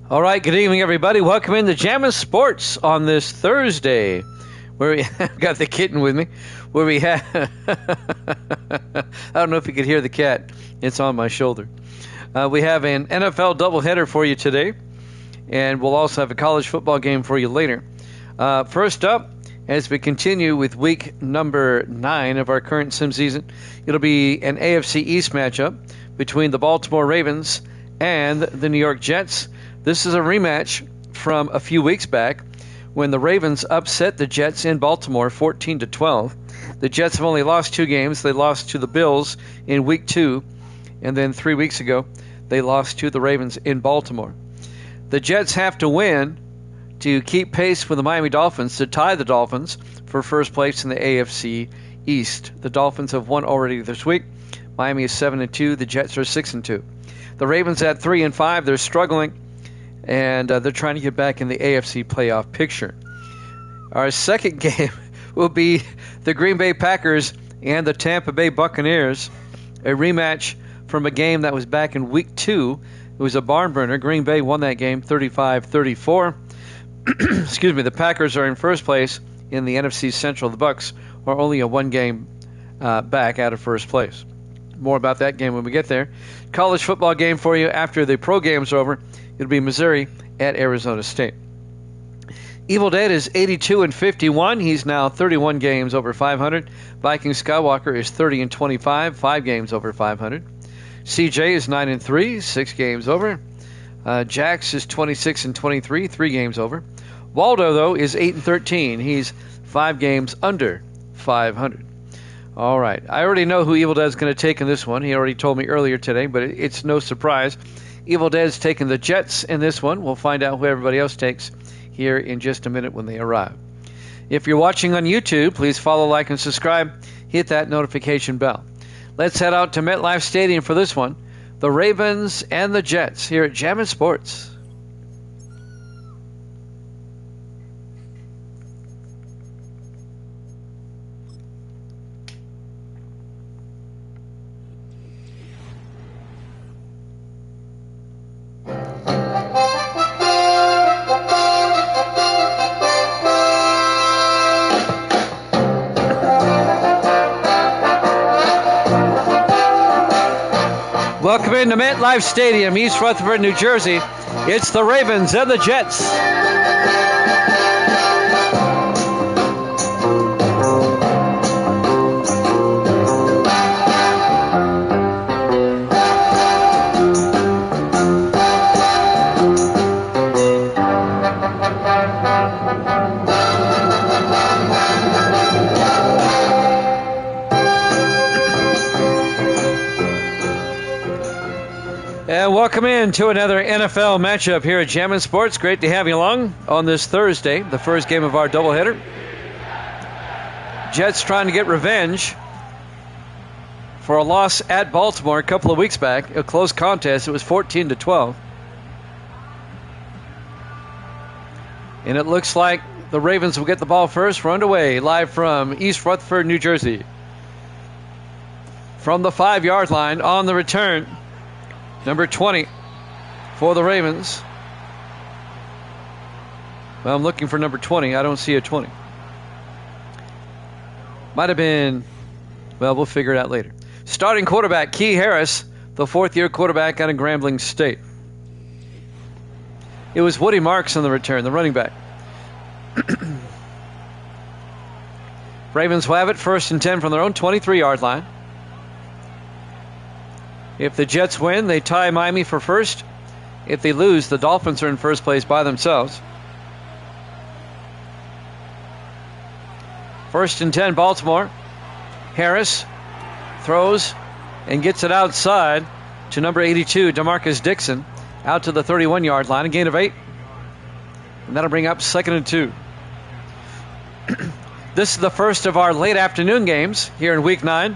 All right, good evening, everybody. Welcome into Jammin' Sports on this Thursday, where we got the kitten with me, where we have, I don't know if you could hear the cat. It's on my shoulder. We have an NFL doubleheader for you today, and we'll also have a college football game for you later. First up, as we continue with week number 9 of our current sim season, it'll be an AFC East matchup between the Baltimore Ravens and the New York Jets. This is a rematch from a few weeks back when the Ravens upset the Jets in Baltimore 14-12. The Jets have only lost 2 games. They lost to the Bills in week 2, and then 3 weeks ago they lost to the Ravens in Baltimore. The Jets have to win to keep pace with the Miami Dolphins to tie the Dolphins for first place in the AFC East. The Dolphins have won already this week. Miami is 7-2. The Jets are 6-2. The Ravens at 3-5. They're struggling, and they're trying to get back in the AFC playoff picture. Our second game will be the Green Bay Packers and the Tampa Bay Buccaneers, a rematch from a game that was back in week 2. It was a barn burner. Green Bay won that game 35-34. Excuse me. The Packers are in first place in the NFC Central. The Bucs are only a 1 game back out of first place. More about that game when we get there. College football game for you after the pro game's over. It'll be Missouri at Arizona State. Evil Dead is 82-51. He's now 31 games over 500. Viking Skywalker is 30-25, 5 games over 500. CJ is 9-3, 6 games over. Jax is 26-23, 3 games over. Waldo, though, is 8-13. He's 5 games under 500. All right. I already know who Evil Dead's going to take in this one. He already told me earlier today, but it's no surprise. Evil Dead's taking the Jets in this one. We'll find out who everybody else takes here in just a minute when they arrive. If you're watching on YouTube, please follow, like, and subscribe. Hit that notification bell. Let's head out to MetLife Stadium for this one. The Ravens and the Jets here at Jammin' Sports. Welcome into MetLife Stadium, East Rutherford, New Jersey. It's the Ravens and the Jets. And welcome in to another NFL matchup here at Jammin' Sports. Great to have you along on this Thursday, the first game of our doubleheader. Jets trying to get revenge for a loss at Baltimore a couple of weeks back. A close contest. It was 14-12. And it looks like the Ravens will get the ball first. We're underway live from East Rutherford, New Jersey. From the 5-yard line on the return. Number 20 for the Ravens. Well, I'm looking for number 20. I don't see a 20. Might have been, well, we'll figure it out later. Starting quarterback, Key Harris, the 4th-year quarterback out of Grambling State. It was Woody Marks on the return, the running back. Ravens will have it 1st and 10 from their own 23-yard line. If the Jets win, they tie Miami for first. If they lose, the Dolphins are in first place by themselves. 1st and 10, Baltimore. Harris throws and gets it outside to number 82, DeMarcus Dixon, out to the 31-yard line, a gain of 8. And that'll bring up 2nd and 2. This is the first of our late afternoon games here in Week 9.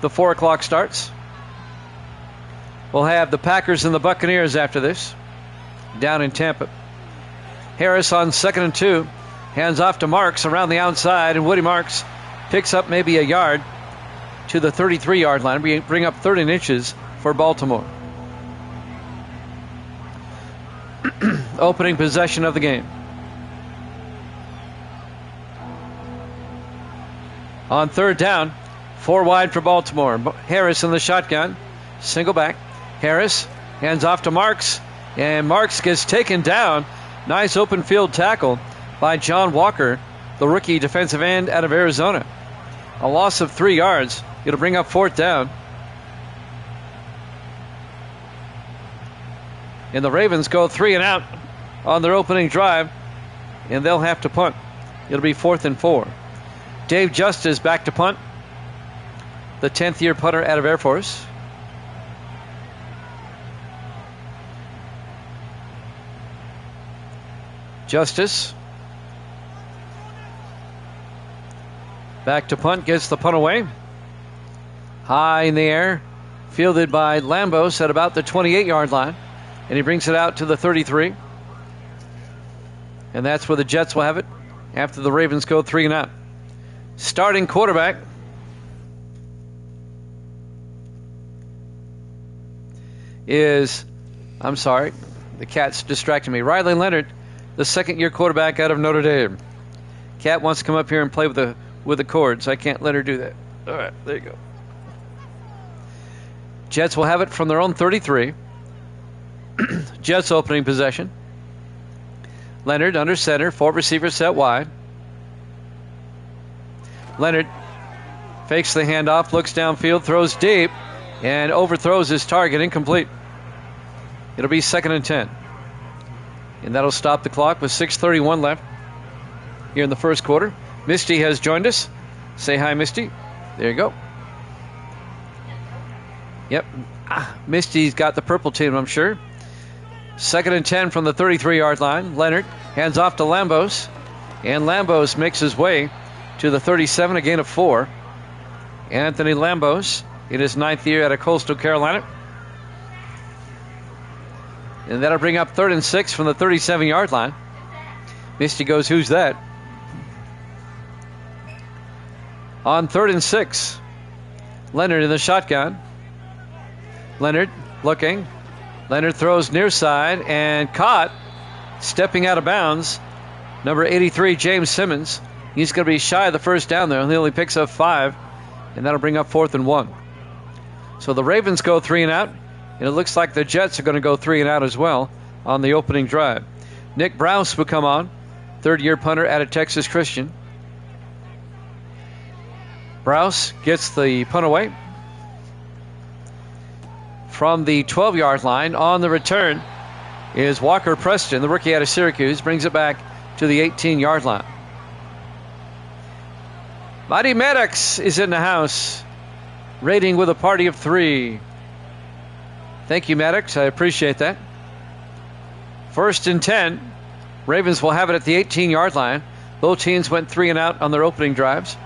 The 4 o'clock starts. We'll have the Packers and the Buccaneers after this, down in Tampa. Harris on 2nd and 2. Hands off to Marks around the outside, and Woody Marks picks up maybe a yard to the 33-yard line. Bring up 30 inches for Baltimore. opening possession of the game. On third down, 4 wide for Baltimore. Harris in the shotgun. Single back. Harris hands off to Marks. And Marks gets taken down. Nice open field tackle by John Walker, the rookie defensive end out of Arizona. A loss of 3 yards. It'll bring up fourth down. And the Ravens go 3 and out on their opening drive. And they'll have to punt. It'll be 4th and 4. Dave Justice back to punt. The 10th year punter out of Air Force. Justice back to punt, gets the punt away. High in the air, fielded by Lambos at about the 28-yard line. And he brings it out to the 33. And that's where the Jets will have it after the Ravens go 3 and out. Starting quarterback is, I'm sorry, the cat's distracting me. Riley Leonard, the second-year quarterback out of Notre Dame. Cat wants to come up here and play with the cords. I can't let her do that. All right, there you go. Jets will have it from their own 33. Jets opening possession. Leonard under center, 4 receivers set wide. Leonard fakes the handoff, looks downfield, throws deep, and overthrows his target, incomplete. It'll be 2nd and 10. And that'll stop the clock with 6:31 left here in the first quarter. Misty has joined us. Say hi, Misty. There you go. Yep. Misty's got the purple team, I'm sure. 2nd and 10 from the 33-yard line. Leonard hands off to Lambos. And Lambos makes his way to the 37, a gain of 4. Anthony Lambos in his 9th year out of Coastal Carolina. And that'll bring up 3rd and 6 from the 37-yard line. Misty goes, who's that? On 3rd and 6, Leonard in the shotgun. Leonard looking. Leonard throws near side and caught, stepping out of bounds. Number 83, James Simmons. He's going to be shy of the first down there. He only picks up 5, and that'll bring up 4th and 1. So the Ravens go 3 and out. And it looks like the Jets are going to go 3 and out as well on the opening drive. Nick Browse will come on, 3rd-year punter out of Texas Christian. Browse gets the punt away from the 12-yard line. On the return is Walker Preston, the rookie out of Syracuse, brings it back to the 18-yard line. Mighty Maddox is in the house, rating with a party of 3. Thank you, Maddox. I appreciate that. 1st and 10. Ravens will have it at the 18-yard line. Both teams went 3 and out on their opening drives.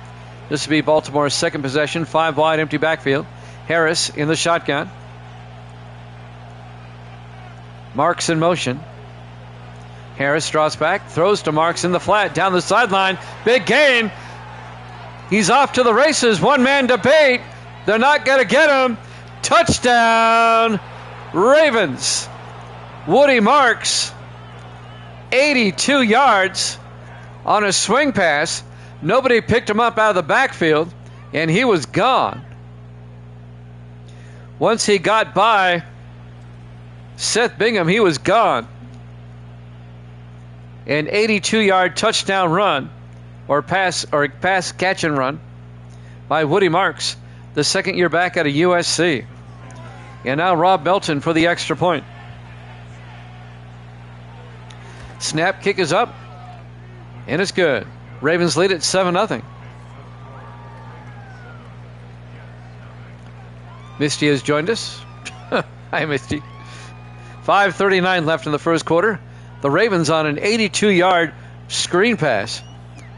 This will be Baltimore's second possession. 5 wide, empty backfield. Harris in the shotgun. Marks in motion. Harris draws back, throws to Marks in the flat, down the sideline. Big gain. He's off to the races. One-man debate. They're not going to get him. Touchdown, Ravens. Woody Marks, 82 yards on a swing pass. Nobody picked him up out of the backfield, and he was gone. Once he got by Seth Bingham, he was gone. An 82-yard touchdown run, or pass catch and run by Woody Marks, the second-year back out of USC. And now Rob Belton for the extra point. Snap, kick is up, and it's good. Ravens lead at 7-0. Misty has joined us. Hi, Misty. 5:39 left in the first quarter. The Ravens on an 82-yard screen pass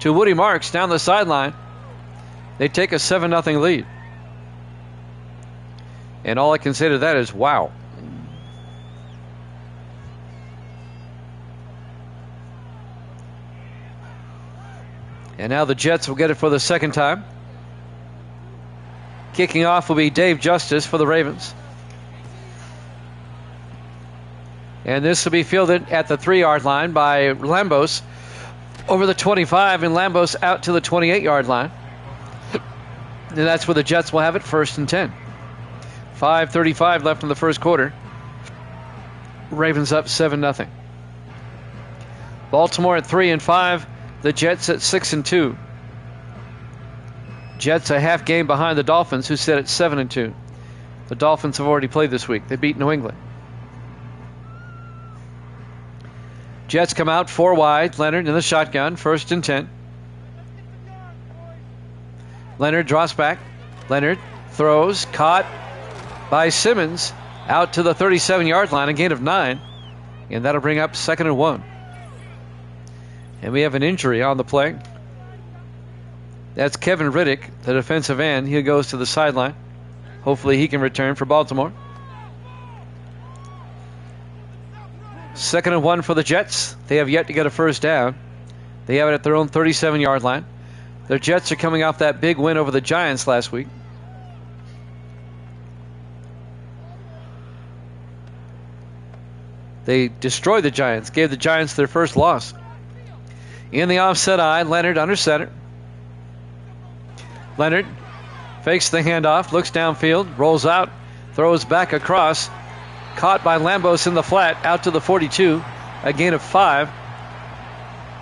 to Woody Marks down the sideline. They take a 7-0 lead. And all I can say to that is, wow. And now the Jets will get it for the second time. Kicking off will be Dave Justice for the Ravens. And this will be fielded at the 3-yard line by Lambos over the 25, and Lambos out to the 28-yard line. And that's where the Jets will have it, 1st and 10. 5:35 left in the first quarter. Ravens up 7-0. Baltimore at 3-5. The Jets at 6-2. Jets a half game behind the Dolphins, who sit at 7-2. The Dolphins have already played this week. They beat New England. Jets come out 4 wide. Leonard in the shotgun, 1st and 10. Leonard draws back. Leonard throws, caught by Simmons, out to the 37-yard line, a gain of 9. And that'll bring up 2nd and 1. And we have an injury on the play. That's Kevin Riddick, the defensive end. He goes to the sideline. Hopefully he can return for Baltimore. 2nd and 1 for the Jets. They have yet to get a first down. They have it at their own 37-yard line. The Jets are coming off that big win over the Giants last week. They destroyed the Giants, gave the Giants their first loss. In the offset eye, Leonard under center. Leonard fakes the handoff, looks downfield, rolls out, throws back across. Caught by Lambos in the flat, out to the 42, a gain of 5.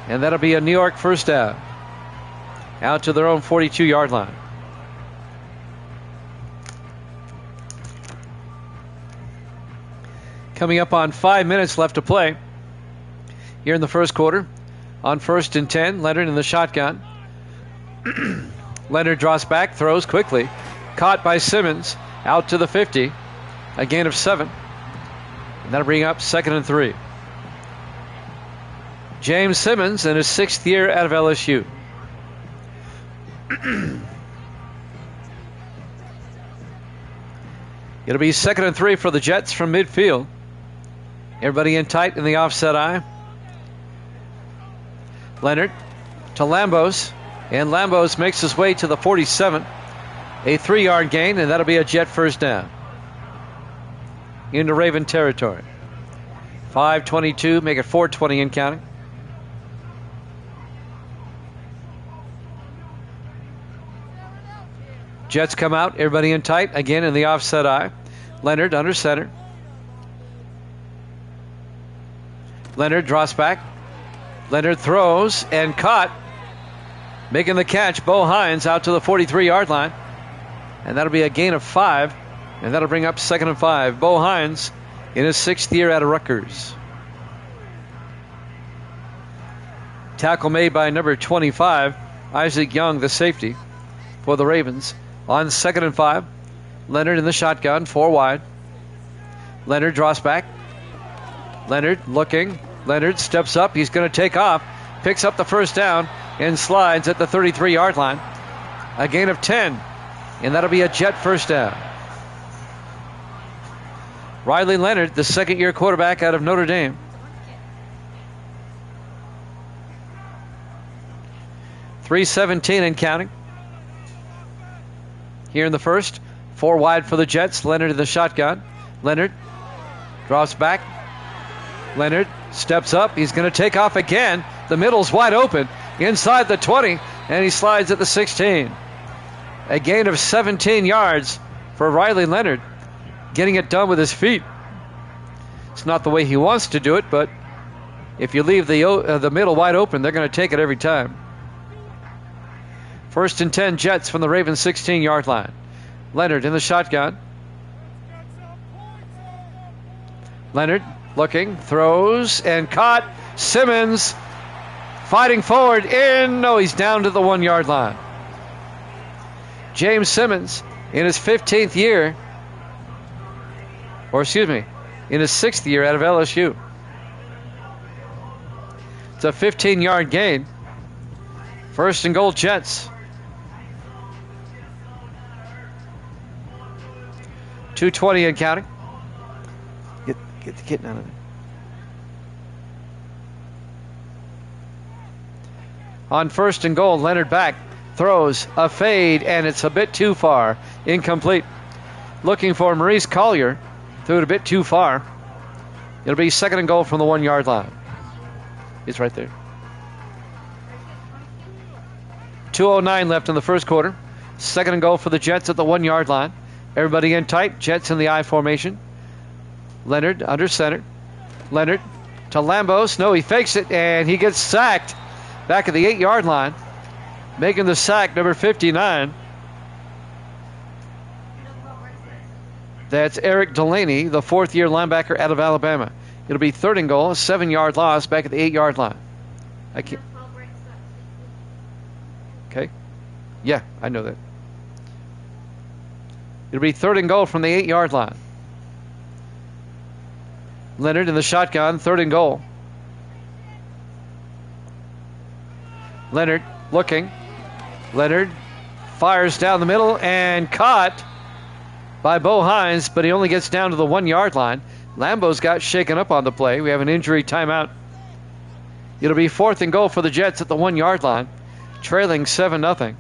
And that'll be a New York first down. Out to their own 42-yard line. Coming up on 5 minutes left to play here in the first quarter. On 1st and 10, Leonard in the shotgun. Leonard draws back, throws quickly. Caught by Simmons, out to the 50, a gain of 7. And that'll bring up 2nd and 3. James Simmons in his 6th year out of LSU. It'll be 2nd and 3 for the Jets from midfield. Everybody in tight in the offset eye. Leonard to Lambos. And Lambos makes his way to the 47. A 3-yard gain, and that'll be a Jet first down. Into Raven territory. 5:22, make it 4:20 and counting. Jets come out, everybody in tight, again in the offset eye. Leonard under center. Leonard draws back. Leonard throws and caught. Making the catch, Bo Hines out to the 43-yard line. And that'll be a gain of 5. And that'll bring up 2nd and 5. Bo Hines in his 6th year out of Rutgers. Tackle made by number 25, Isaac Young, the safety for the Ravens. On 2nd and 5, Leonard in the shotgun, 4 wide. Leonard draws back. Leonard looking. Leonard steps up. He's going to take off. Picks up the first down and slides at the 33-yard line. A gain of 10. And that'll be a Jet first down. Riley Leonard, the 2nd-year quarterback out of Notre Dame. .317 and counting. Here in the first. 4 wide for the Jets. Leonard in the shotgun. Leonard drops back. Leonard steps up. He's going to take off again. The middle's wide open. Inside the 20. And he slides at the 16. A gain of 17 yards for Riley Leonard. Getting it done with his feet. It's not the way he wants to do it, but if you leave the middle wide open, they're going to take it every time. 1st and 10 Jets from the Ravens 16-yard line. Leonard in the shotgun. Leonard looking, throws, and caught. Simmons fighting forward in. No, he's down to the 1-yard line. James Simmons in his 15th year, in his 6th year out of LSU. It's a 15-yard gain. 1st and goal Jets. 2:20 and counting. Get the kitten out of there. On 1st and goal, Leonard back. Throws a fade, and it's a bit too far. Incomplete. Looking for Maurice Collier. Threw it a bit too far. It'll be 2nd and goal from the 1-yard line. It's right there. 2:09 left in the first quarter. 2nd and goal for the Jets at the 1-yard line. Everybody in tight. Jets in the I formation. Leonard under center. Leonard to Lambos. No, he fakes it, and he gets sacked back at the 8-yard line. Making the sack, number 59. That's Eric Delaney, the 4th-year linebacker out of Alabama. It'll be 3rd and goal, a 7-yard loss back at the 8-yard line. I can't. Okay. Yeah, I know that. It'll be 3rd and goal from the 8-yard line. Leonard in the shotgun, 3rd and goal. Leonard looking. Leonard fires down the middle and caught by Bo Hines, but he only gets down to the 1-yard line. Lambo's got shaken up on the play. We have an injury timeout. It'll be 4th and goal for the Jets at the 1-yard line, trailing 7-0.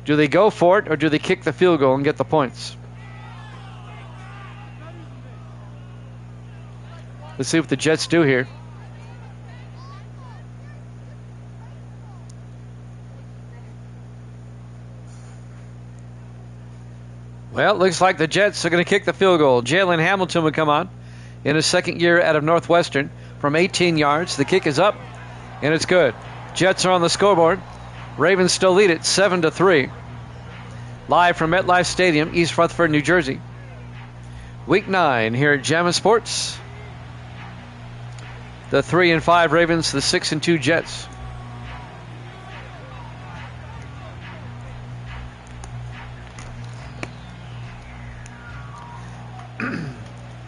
Do they go for it, or do they kick the field goal and get the points? Let's see what the Jets do here. Well, it looks like the Jets are going to kick the field goal. Jalen Hamilton will come on in his 2nd year out of Northwestern from 18 yards. The kick is up, and it's good. Jets are on the scoreboard. Ravens still lead it 7-3. Live from MetLife Stadium, East Rutherford, New Jersey. Week 9 here at Jammin' Sports. The 3-5 Ravens, the 6-2 Jets.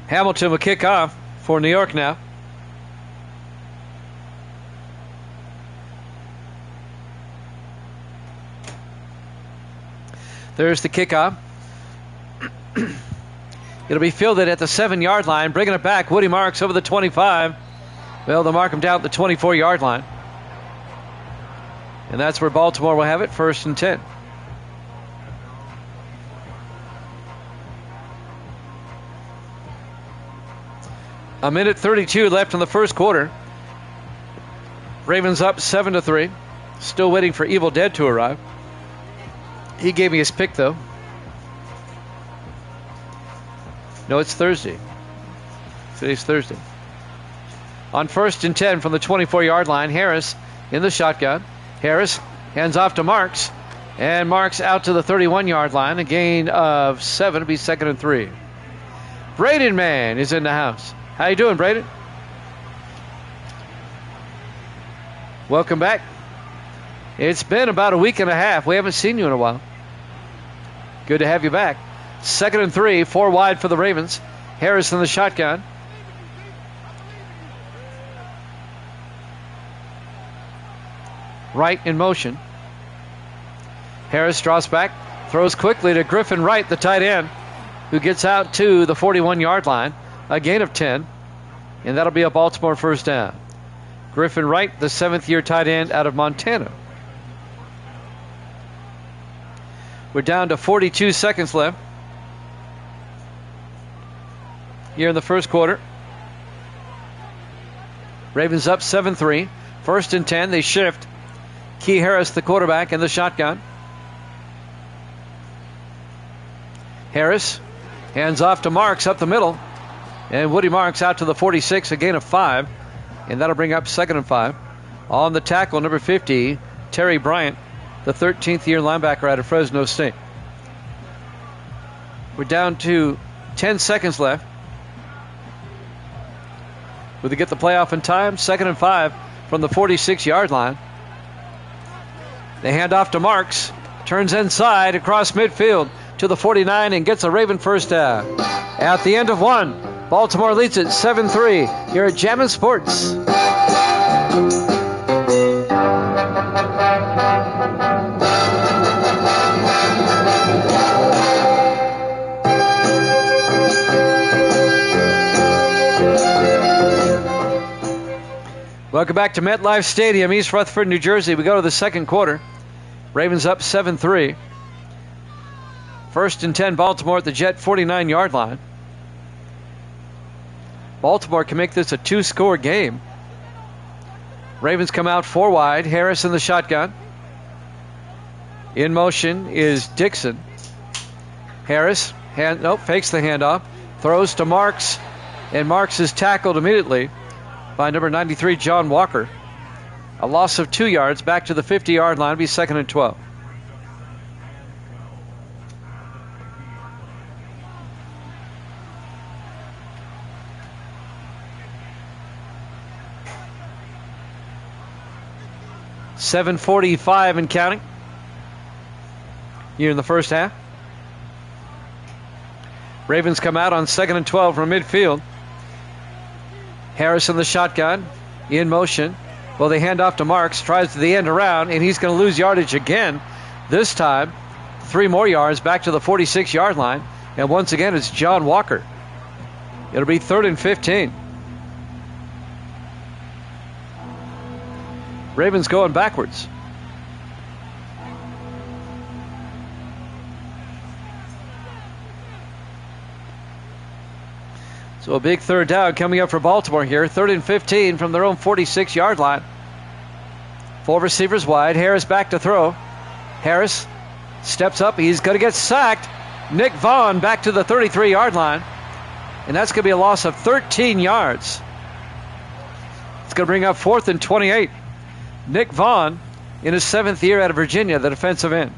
Hamilton will kick off for New York now. There's the kickoff. It'll be fielded at the 7-yard line. Bringing it back, Woody Marks over the 25. Well, they'll mark him down at the 24-yard line. And that's where Baltimore will have it, 1st and 10. A minute 32 left in the first quarter. Ravens up 7-3. Still waiting for Evil Dead to arrive. He gave me his pick, though. No, it's Thursday. Today's Thursday. On 1st and 10 from the 24-yard line, Harris in the shotgun. Harris hands off to Marks. And Marks out to the 31-yard line. A gain of 7. It'll be 2nd and 3. Braden Mann is in the house. How you doing, Braden? Welcome back. It's been about a week and a half. We haven't seen you in a while. Good to have you back. 2nd and 3, 4 wide for the Ravens. Harris in the shotgun. Wright in motion. Harris draws back, throws quickly to Griffin Wright, the tight end, who gets out to the 41-yard line. A gain of 10, and that'll be a Baltimore first down. Griffin Wright, the 7th-year tight end out of Montana. We're down to 42 seconds left here in the first quarter. Ravens up 7-3. 1st and 10, they shift. Key Harris, the quarterback, in the shotgun. Harris hands off to Marks up the middle. And Woody Marks out to the 46, a gain of 5. And that'll bring up 2nd and 5. On the tackle, number 50, Terry Bryant, the 13th-year linebacker out of Fresno State. We're down to 10 seconds left. Will they get the playoff in time? 2nd and 5 from the 46-yard line. They hand off to Marks. Turns inside across midfield to the 49 and gets a Raven first down. At the end of 1. Baltimore leads it 7-3 here at Jammin' Sports. Welcome back to MetLife Stadium, East Rutherford, New Jersey. We go to the second quarter. Ravens up 7-3. 1st and 10, Baltimore at the Jet 49-yard line. Baltimore can make this a 2-score game. Ravens come out 4 wide. Harris in the shotgun. In motion is Dixon. Harris fakes the handoff. Throws to Marks. And Marks is tackled immediately by number 93, John Walker. A loss of 2 yards back to the 50-yard line. It'll be 2nd and 12. .7:45 and counting here in the first half. Ravens come out on 2nd and 12 from midfield. Harris in the shotgun, in motion. Well, they hand off to Marks, tries to the end around, and he's going to lose yardage again. This time, 3 more yards back to the 46-yard line. And once again, it's John Walker. It'll be 3rd and 15. Ravens going backwards. So a big 3rd down coming up for Baltimore here. 3rd and 15 from their own 46-yard line. 4 receivers wide. Harris back to throw. Harris steps up. He's going to get sacked. Nick Vaughn back to the 33-yard line. And that's going to be a loss of 13 yards. It's going to bring up 4th and 28. Nick Vaughn in his 7th year out of Virginia, the defensive end.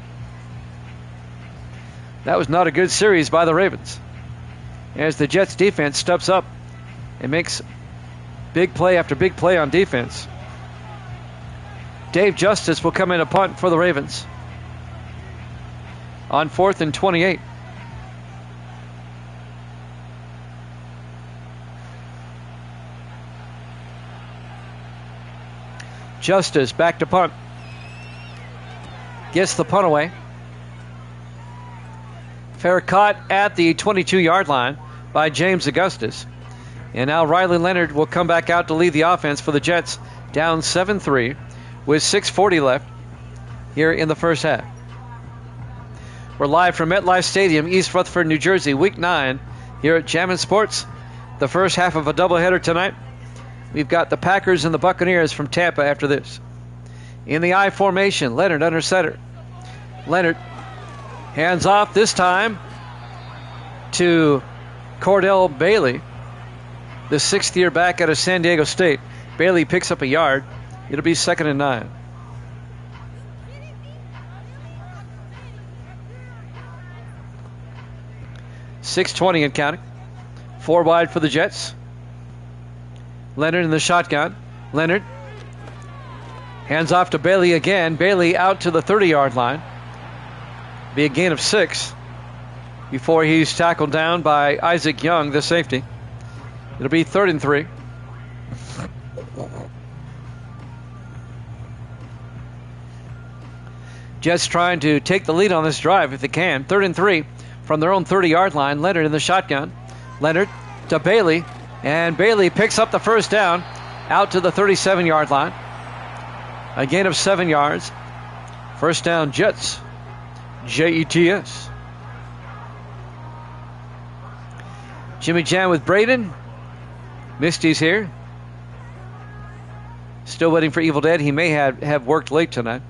That was not a good series by the Ravens, as the Jets defense steps up and makes big play after big play on defense. Dave Justice will come in a punt for the Ravens on 4th and 28. Justice back to punt. Gets the punt away. Fair caught at the 22-yard line by James Augustus. And now Riley Leonard will come back out to lead the offense for the Jets, down 7-3 with 6:40 left here in the first half. We're live from MetLife Stadium, East Rutherford, New Jersey, Week 9 here at Jammin' Sports. The first half of a doubleheader tonight. We've got the Packers and the Buccaneers from Tampa after this. In the I formation, Leonard under center. Leonard hands off this time to Cordell Bailey, the 6th-year back out of San Diego State. Bailey picks up a yard. It'll be 2nd and 9. .620 and counting. 4 wide for the Jets. Leonard in the shotgun. Leonard hands off to Bailey again. Bailey out to the 30-yard line. Be a gain of 6 before he's tackled down by Isaac Young, the safety. It'll be 3rd and 3. Jets trying to take the lead on this drive if they can. 3rd and 3 from their own 30-yard line. Leonard in the shotgun. Leonard to Bailey. And Bailey picks up the first down out to the 37-yard line. A gain of 7 yards. First down, Jets. Jets. Jimmy Jam with Braden. Misty's here. Still waiting for Evil Dead. He may have worked late tonight.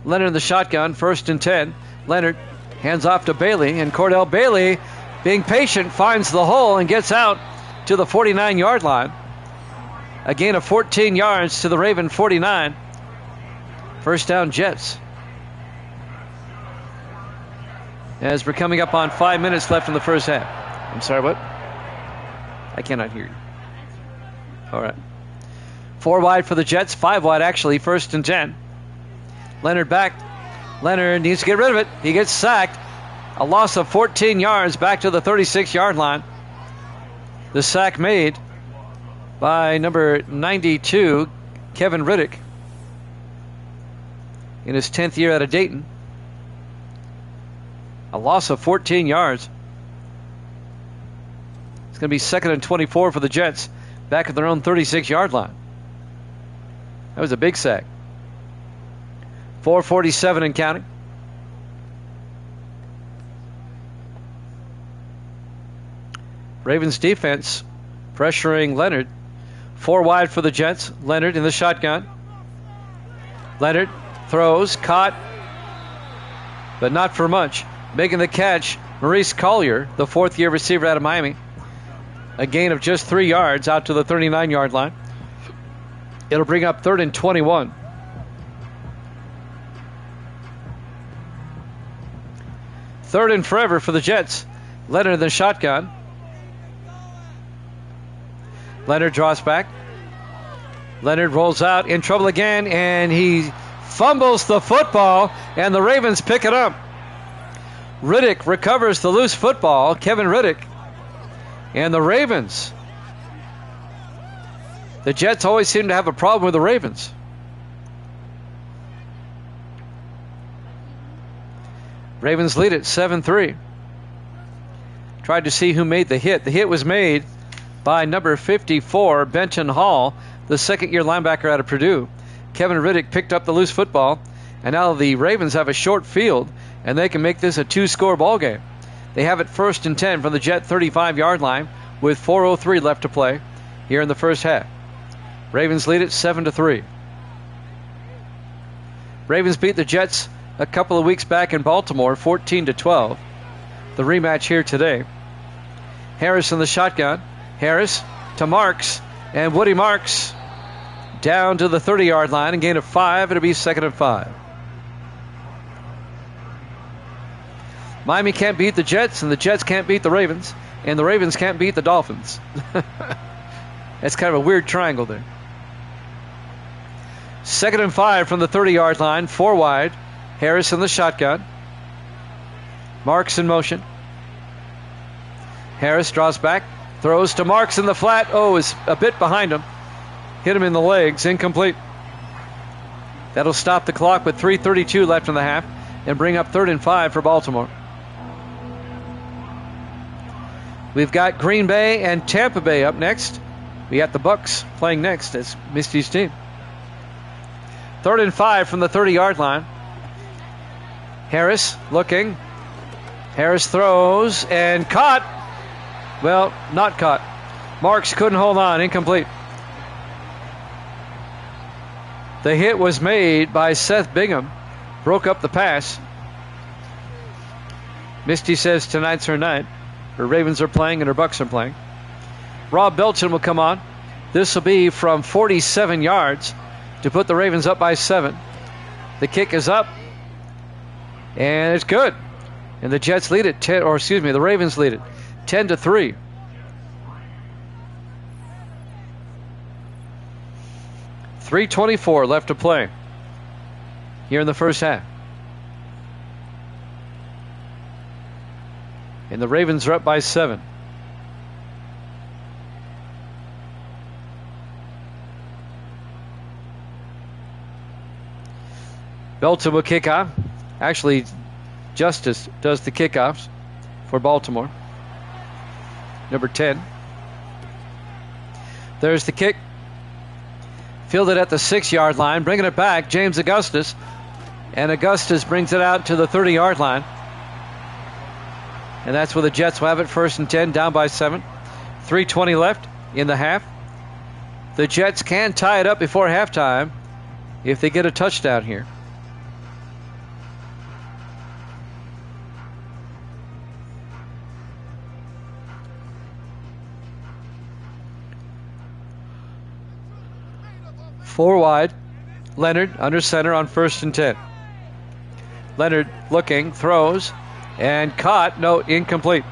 Leonard in the shotgun, 1st and 10. Leonard hands off to Bailey, and Cordell Bailey, being patient, finds the hole and gets out to the 49-yard line. A gain of 14 yards to the Raven 49. First down, Jets. As we're coming up on 5 minutes left in the first half. I'm sorry, what? I cannot hear you. All right. 4 wide for the Jets. 5 wide, actually. 1st and 10. Leonard back. Leonard needs to get rid of it. He gets sacked. A loss of 14 yards back to the 36-yard line. The sack made by number 92, Kevin Riddick, in his 10th year out of Dayton. A loss of 14 yards. It's going to be 2nd and 24 for the Jets, back at their own 36-yard line. That was a big sack. 4:47 and counting. Ravens defense pressuring Leonard. 4 wide for the Jets. Leonard in the shotgun. Leonard throws, caught, but not for much. Making the catch, Maurice Collier, the 4th-year receiver out of Miami. A gain of just 3 yards out to the 39-yard line. It'll bring up 3rd and 21. Third and forever for the Jets. Leonard in the shotgun. Leonard draws back. Leonard rolls out, in trouble again, and he fumbles the football, and the Ravens pick it up. Riddick recovers the loose football, Kevin Riddick, and the Ravens. The Jets always seem to have a problem with the Ravens. Ravens lead it 7-3. Tried to see who made the hit. The hit was made by number 54, Benton Hall, the 2nd-year linebacker out of Purdue. Kevin Riddick picked up the loose football, and now the Ravens have a short field, and they can make this a 2-score ball game. They have it 1st and 10 from the Jet 35-yard line with 4:03 left to play here in the first half. Ravens lead it 7-3. Ravens beat the Jets a couple of weeks back in Baltimore, 14-12. The rematch here today. Harris in the shotgun. Harris to Marks, and Woody Marks down to the 30-yard line, and gain of 5. It'll be 2nd and 5. Miami can't beat the Jets, and the Jets can't beat the Ravens, and the Ravens can't beat the Dolphins. That's kind of a weird triangle there. 2nd and 5 from the 30-yard line, 4 wide. Harris in the shotgun. Marks in motion. Harris draws back, throws to Marks in the flat. Oh, is a bit behind him. Hit him in the legs, incomplete. That'll stop the clock with 3:32 left in the half and bring up 3rd and 5 for Baltimore. We've got Green Bay and Tampa Bay up next. We got the Bucks playing next as Misty's team. 3rd and 5 from the 30-yard line. Harris looking. Harris throws and caught. Well, not caught. Marks couldn't hold on. Incomplete. The hit was made by Seth Bingham. Broke up the pass. Misty says tonight's her night. Her Ravens are playing and her Bucks are playing. Rob Belton will come on. This will be from 47 yards to put the Ravens up by 7. The kick is up. And it's good. And the Jets lead it the Ravens lead it 10-3. .324 left to play here in the first half. And the Ravens are up by 7. Belton will kick off. Actually, Justice does the kickoffs for Baltimore. Number 10. There's the kick. Fielded at the 6-yard line. Bringing it back, James Augustus. And Augustus brings it out to the 30-yard line. And that's where the Jets will have it 1st and 10, down by 7. 3:20 left in the half. The Jets can tie it up before halftime if they get a touchdown here. Four wide. Leonard under center on 1st and 10. Leonard looking, throws, and caught. No, incomplete.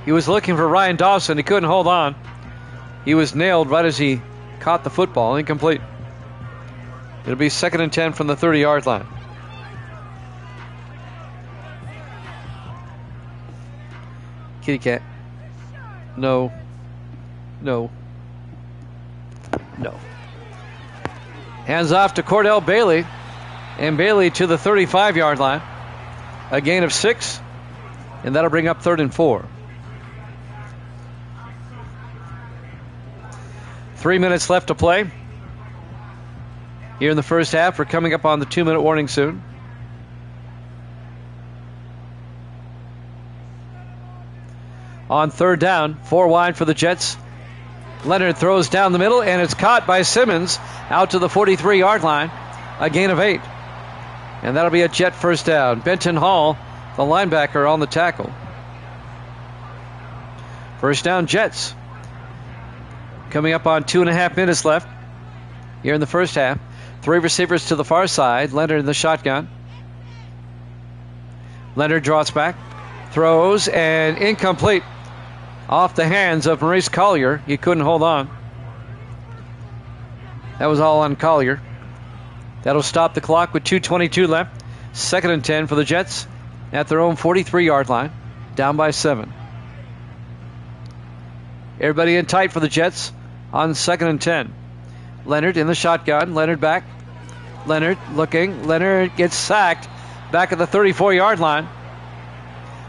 He was looking for Ryan Dawson. He couldn't hold on. He was nailed right as he caught the football. Incomplete. It'll be 2nd and 10 from the 30-yard line. Kitty cat. No. No. No. Hands off to Cordell Bailey. And Bailey to the 35-yard line. A gain of 6. And that'll bring up 3rd and 4. 3 minutes left to play here in the first half. We're coming up on the 2-minute warning soon. On 3rd down, 4 wide for the Jets. Leonard throws down the middle, and it's caught by Simmons out to the 43-yard line. A gain of 8. And that'll be a Jet first down. Benton Hall, the linebacker, on the tackle. First down, Jets. Coming up on 2.5 minutes left here in the first half. 3 receivers to the far side. Leonard in the shotgun. Leonard draws back. Throws, and incomplete. Off the hands of Maurice Collier. He couldn't hold on. That was all on Collier. That'll stop the clock with 2:22 left. 2nd and 10 for the Jets at their own 43-yard line. Down by 7. Everybody in tight for the Jets on 2nd and 10. Leonard in the shotgun. Leonard back. Leonard looking. Leonard gets sacked back at the 34-yard line.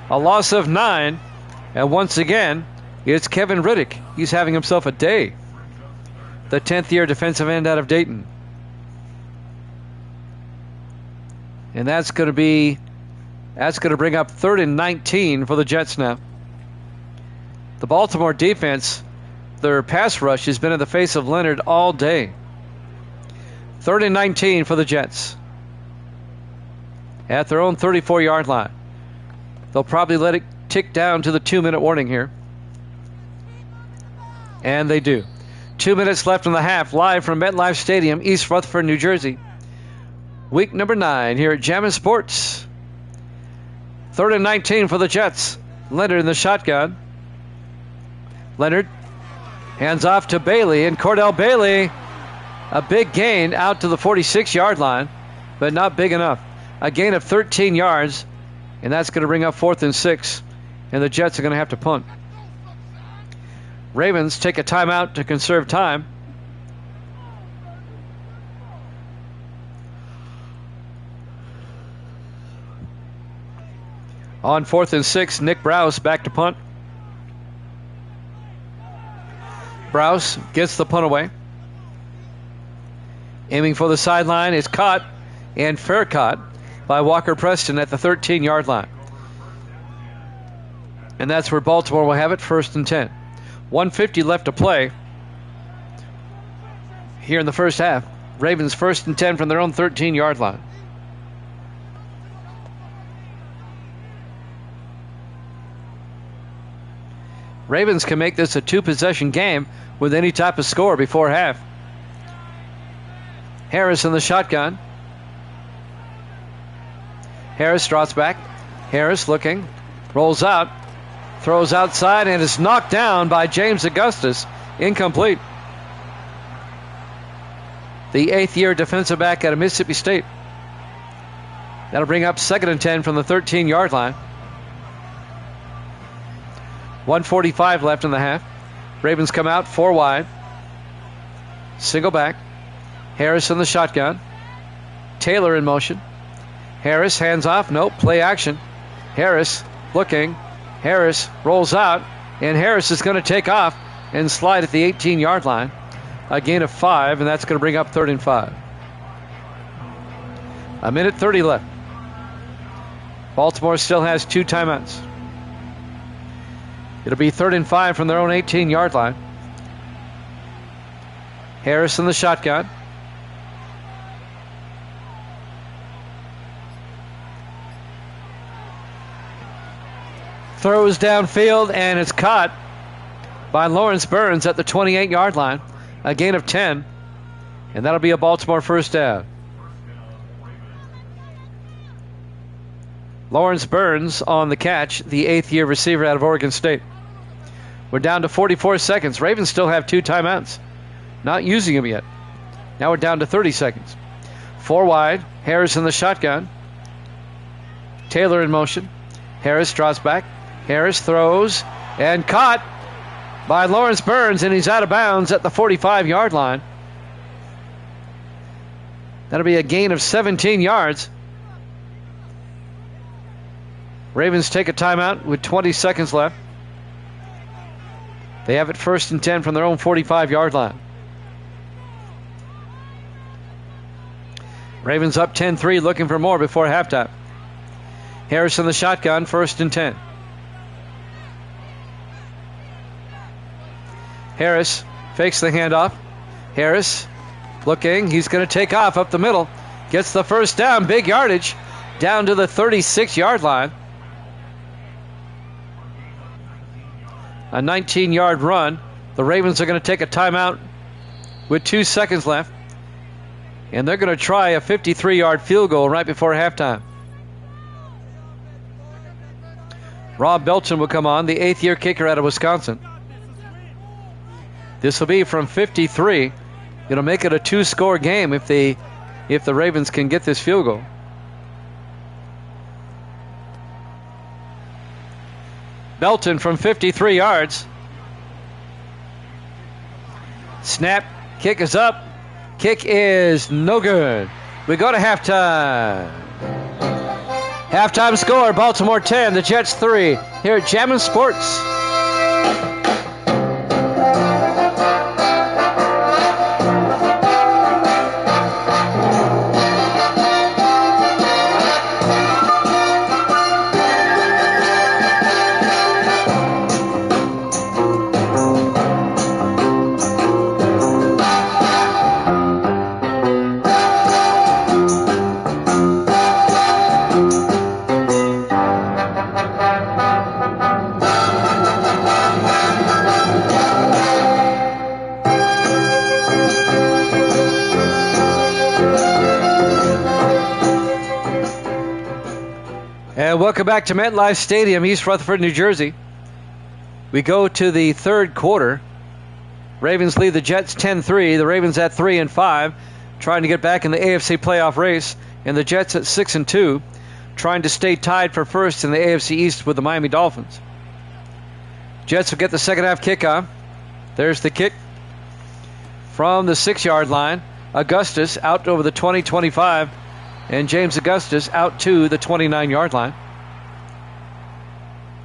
A loss of 9. And once again, it's Kevin Riddick. He's having himself a day. The 10th-year defensive end out of Dayton. And that's going to bring up 3rd and 19 for the Jets now. The Baltimore defense, their pass rush has been in the face of Leonard all day. 3rd and 19 for the Jets. At their own 34-yard line. They'll probably let it tick down to the 2-minute warning here. And they do. 2 minutes left in the half, live from MetLife Stadium, East Rutherford, New Jersey. Week number 9 here at Jammin' Sports. 3rd and 19 for the Jets. Leonard in the shotgun. Leonard hands off to Bailey, and Cordell Bailey, a big gain out to the 46-yard line, but not big enough. A gain of 13 yards, and that's going to bring up 4th and 6, and the Jets are going to have to punt. Ravens take a timeout to conserve time. On 4th and 6, Nick Browse back to punt. Browse gets the punt away. Aiming for the sideline is caught, and fair caught by Walker Preston at the 13-yard line. And that's where Baltimore will have it, 1st and 10. 1:50 left to play here in the first half. Ravens 1st and 10 from their own 13-yard line. Ravens can make this a 2-possession game with any type of score before half. Harris in the shotgun. Harris drops back. Harris looking. Rolls out. Throws outside and is knocked down by James Augustus. Incomplete. The 8th-year defensive back out of Mississippi State. That'll bring up 2nd and 10 from the 13-yard line. 1:45 left in the half. Ravens come out 4 wide. Single back. Harris in the shotgun. Taylor in motion. Harris hands off. Nope. Play action. Harris looking. Harris rolls out. And Harris is going to take off and slide at the 18-yard line. A gain of 5, and that's going to bring up 3rd and 5. 1:30 left. Baltimore still has 2 timeouts. It'll be 3rd and 5 from their own 18-yard line. Harris in the shotgun. Throws downfield, and it's caught by Lawrence Burns at the 28-yard line. A gain of 10, and that'll be a Baltimore first down. Lawrence Burns on the catch, the 8th-year receiver out of Oregon State. We're down to 44 seconds. Ravens still have 2 timeouts. Not using them yet. Now we're down to 30 seconds. 4 wide. Harris in the shotgun. Taylor in motion. Harris draws back. Harris throws and caught by Lawrence Burns, and he's out of bounds at the 45-yard line. That'll be a gain of 17 yards. Ravens take a timeout with 20 seconds left. They have it 1st and 10 from their own 45-yard line. Ravens up 10-3, looking for more before halftime. Harris in the shotgun, 1st and 10. Harris Fakes the handoff. Harris looking. He's going to take off up the middle. Gets the first down. Big yardage down to the 36-yard line. A 19-yard run. The Ravens are going to take a timeout with 2 seconds left. And they're going to try a 53-yard field goal right before halftime. Rob Belton will come on, the 8th-year kicker out of Wisconsin. This will be from 53. It'll make it a 2-score game if the Ravens can get this field goal. Belton from 53 yards. Snap. Kick is up. Kick is no good. We go to halftime. Halftime score, Baltimore 10, the Jets 3. Here at Jammin' Sports. Welcome back to MetLife Stadium, East Rutherford, New Jersey. We go to the third quarter. Ravens lead the Jets 10-3. The Ravens at 3-5, trying to get back in the AFC playoff race. And the Jets at 6-2, trying to stay tied for first in the AFC East with the Miami Dolphins. Jets will get the second half kickoff. There's the kick from the 6-yard line. Augustus out over the 20-25. And James Augustus out to the 29-yard line.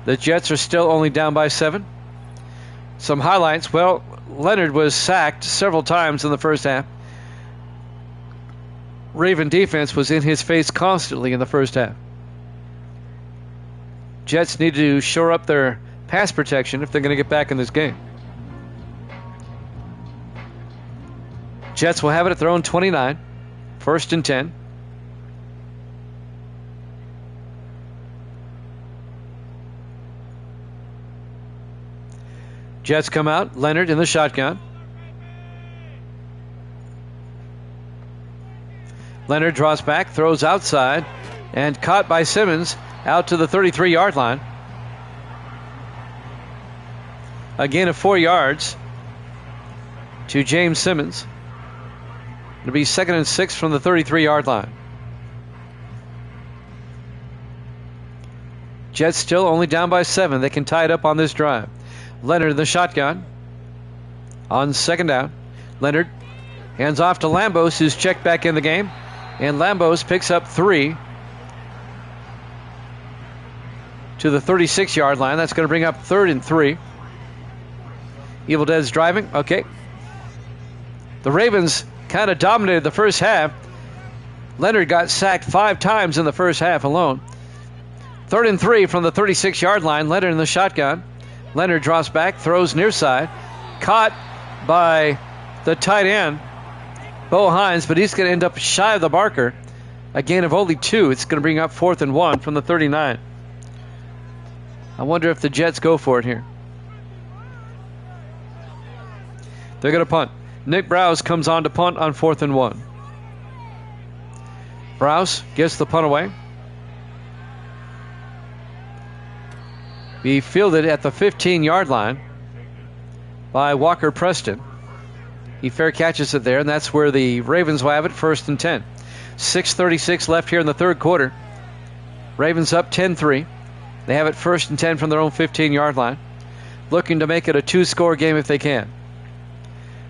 The Jets are still only down by 7. Some highlights. Well, Leonard was sacked several times in the first half. Raven defense was in his face constantly in the first half. Jets need to shore up their pass protection if they're going to get back in this game. Jets will have it at their own 29. 1st and 10. Jets come out. Leonard in the shotgun. Leonard draws back, throws outside, and caught by Simmons out to the 33-yard line. A gain of 4 yards to James Simmons. It'll be 2nd and 6 from the 33-yard line. Jets still only down by 7. They can tie it up on this drive. Leonard in the shotgun. On 2nd down. Leonard hands off to Lambos, who's checked back in the game. And Lambos picks up 3 to the 36-yard line. That's going to bring up 3rd and 3. Evil Dead's driving. Okay. The Ravens kind of dominated the first half. Leonard got sacked 5 times in the first half alone. 3rd and 3 from the 36-yard line. Leonard in the shotgun. Leonard drops back, throws near side. Caught by the tight end, Bo Hines, but he's going to end up shy of the marker. A gain of only 2. It's going to bring up 4th and 1 from the 39. I wonder if the Jets go for it here. They're going to punt. Nick Browse comes on to punt on 4th and 1. Browse gets the punt away. Be fielded at the 15-yard line by Walker Preston. He fair catches it there, and that's where the Ravens will have it, 1st and 10. 6:36 left here in the third quarter. Ravens up 10-3. They have it 1st and 10 from their own 15-yard line. Looking to make it a 2-score game if they can.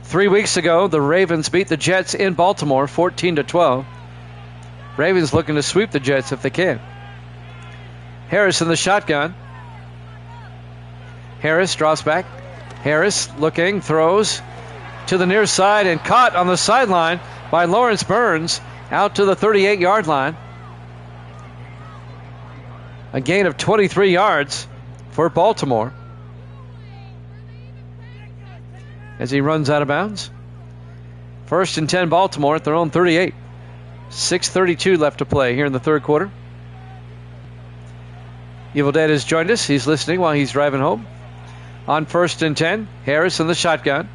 3 weeks ago, the Ravens beat the Jets in Baltimore 14-12. Ravens looking to sweep the Jets if they can. Harris in the shotgun. Harris drops back. Harris looking, throws to the near side and caught on the sideline by Lawrence Burns out to the 38-yard line. A gain of 23 yards for Baltimore. as he runs out of bounds. 1st and 10 Baltimore at their own 38. 6:32 left to play here in the third quarter. Evil Dead has joined us. He's listening while he's driving home. On 1st and 10, Harris in the shotgun.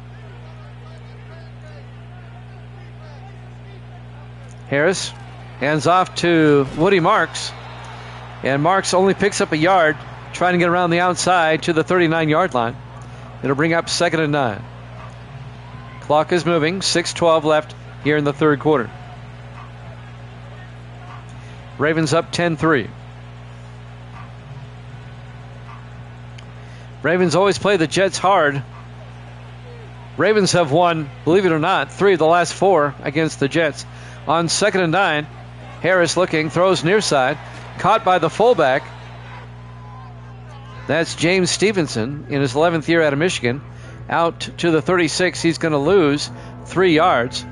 Harris hands off to Woody Marks. And Marks only picks up a yard, trying to get around the outside to the 39-yard line. It'll bring up 2nd and 9. Clock is moving. 6:12 left here in the third quarter. Ravens up 10-3. Ravens always play the Jets hard. Ravens have won, believe it or not, 3 of the last 4 against the Jets. On 2nd and 9, Harris looking, throws near side, caught by the fullback. That's James Stevenson in his 11th year out of Michigan. Out to the 36, he's going to lose 3 yards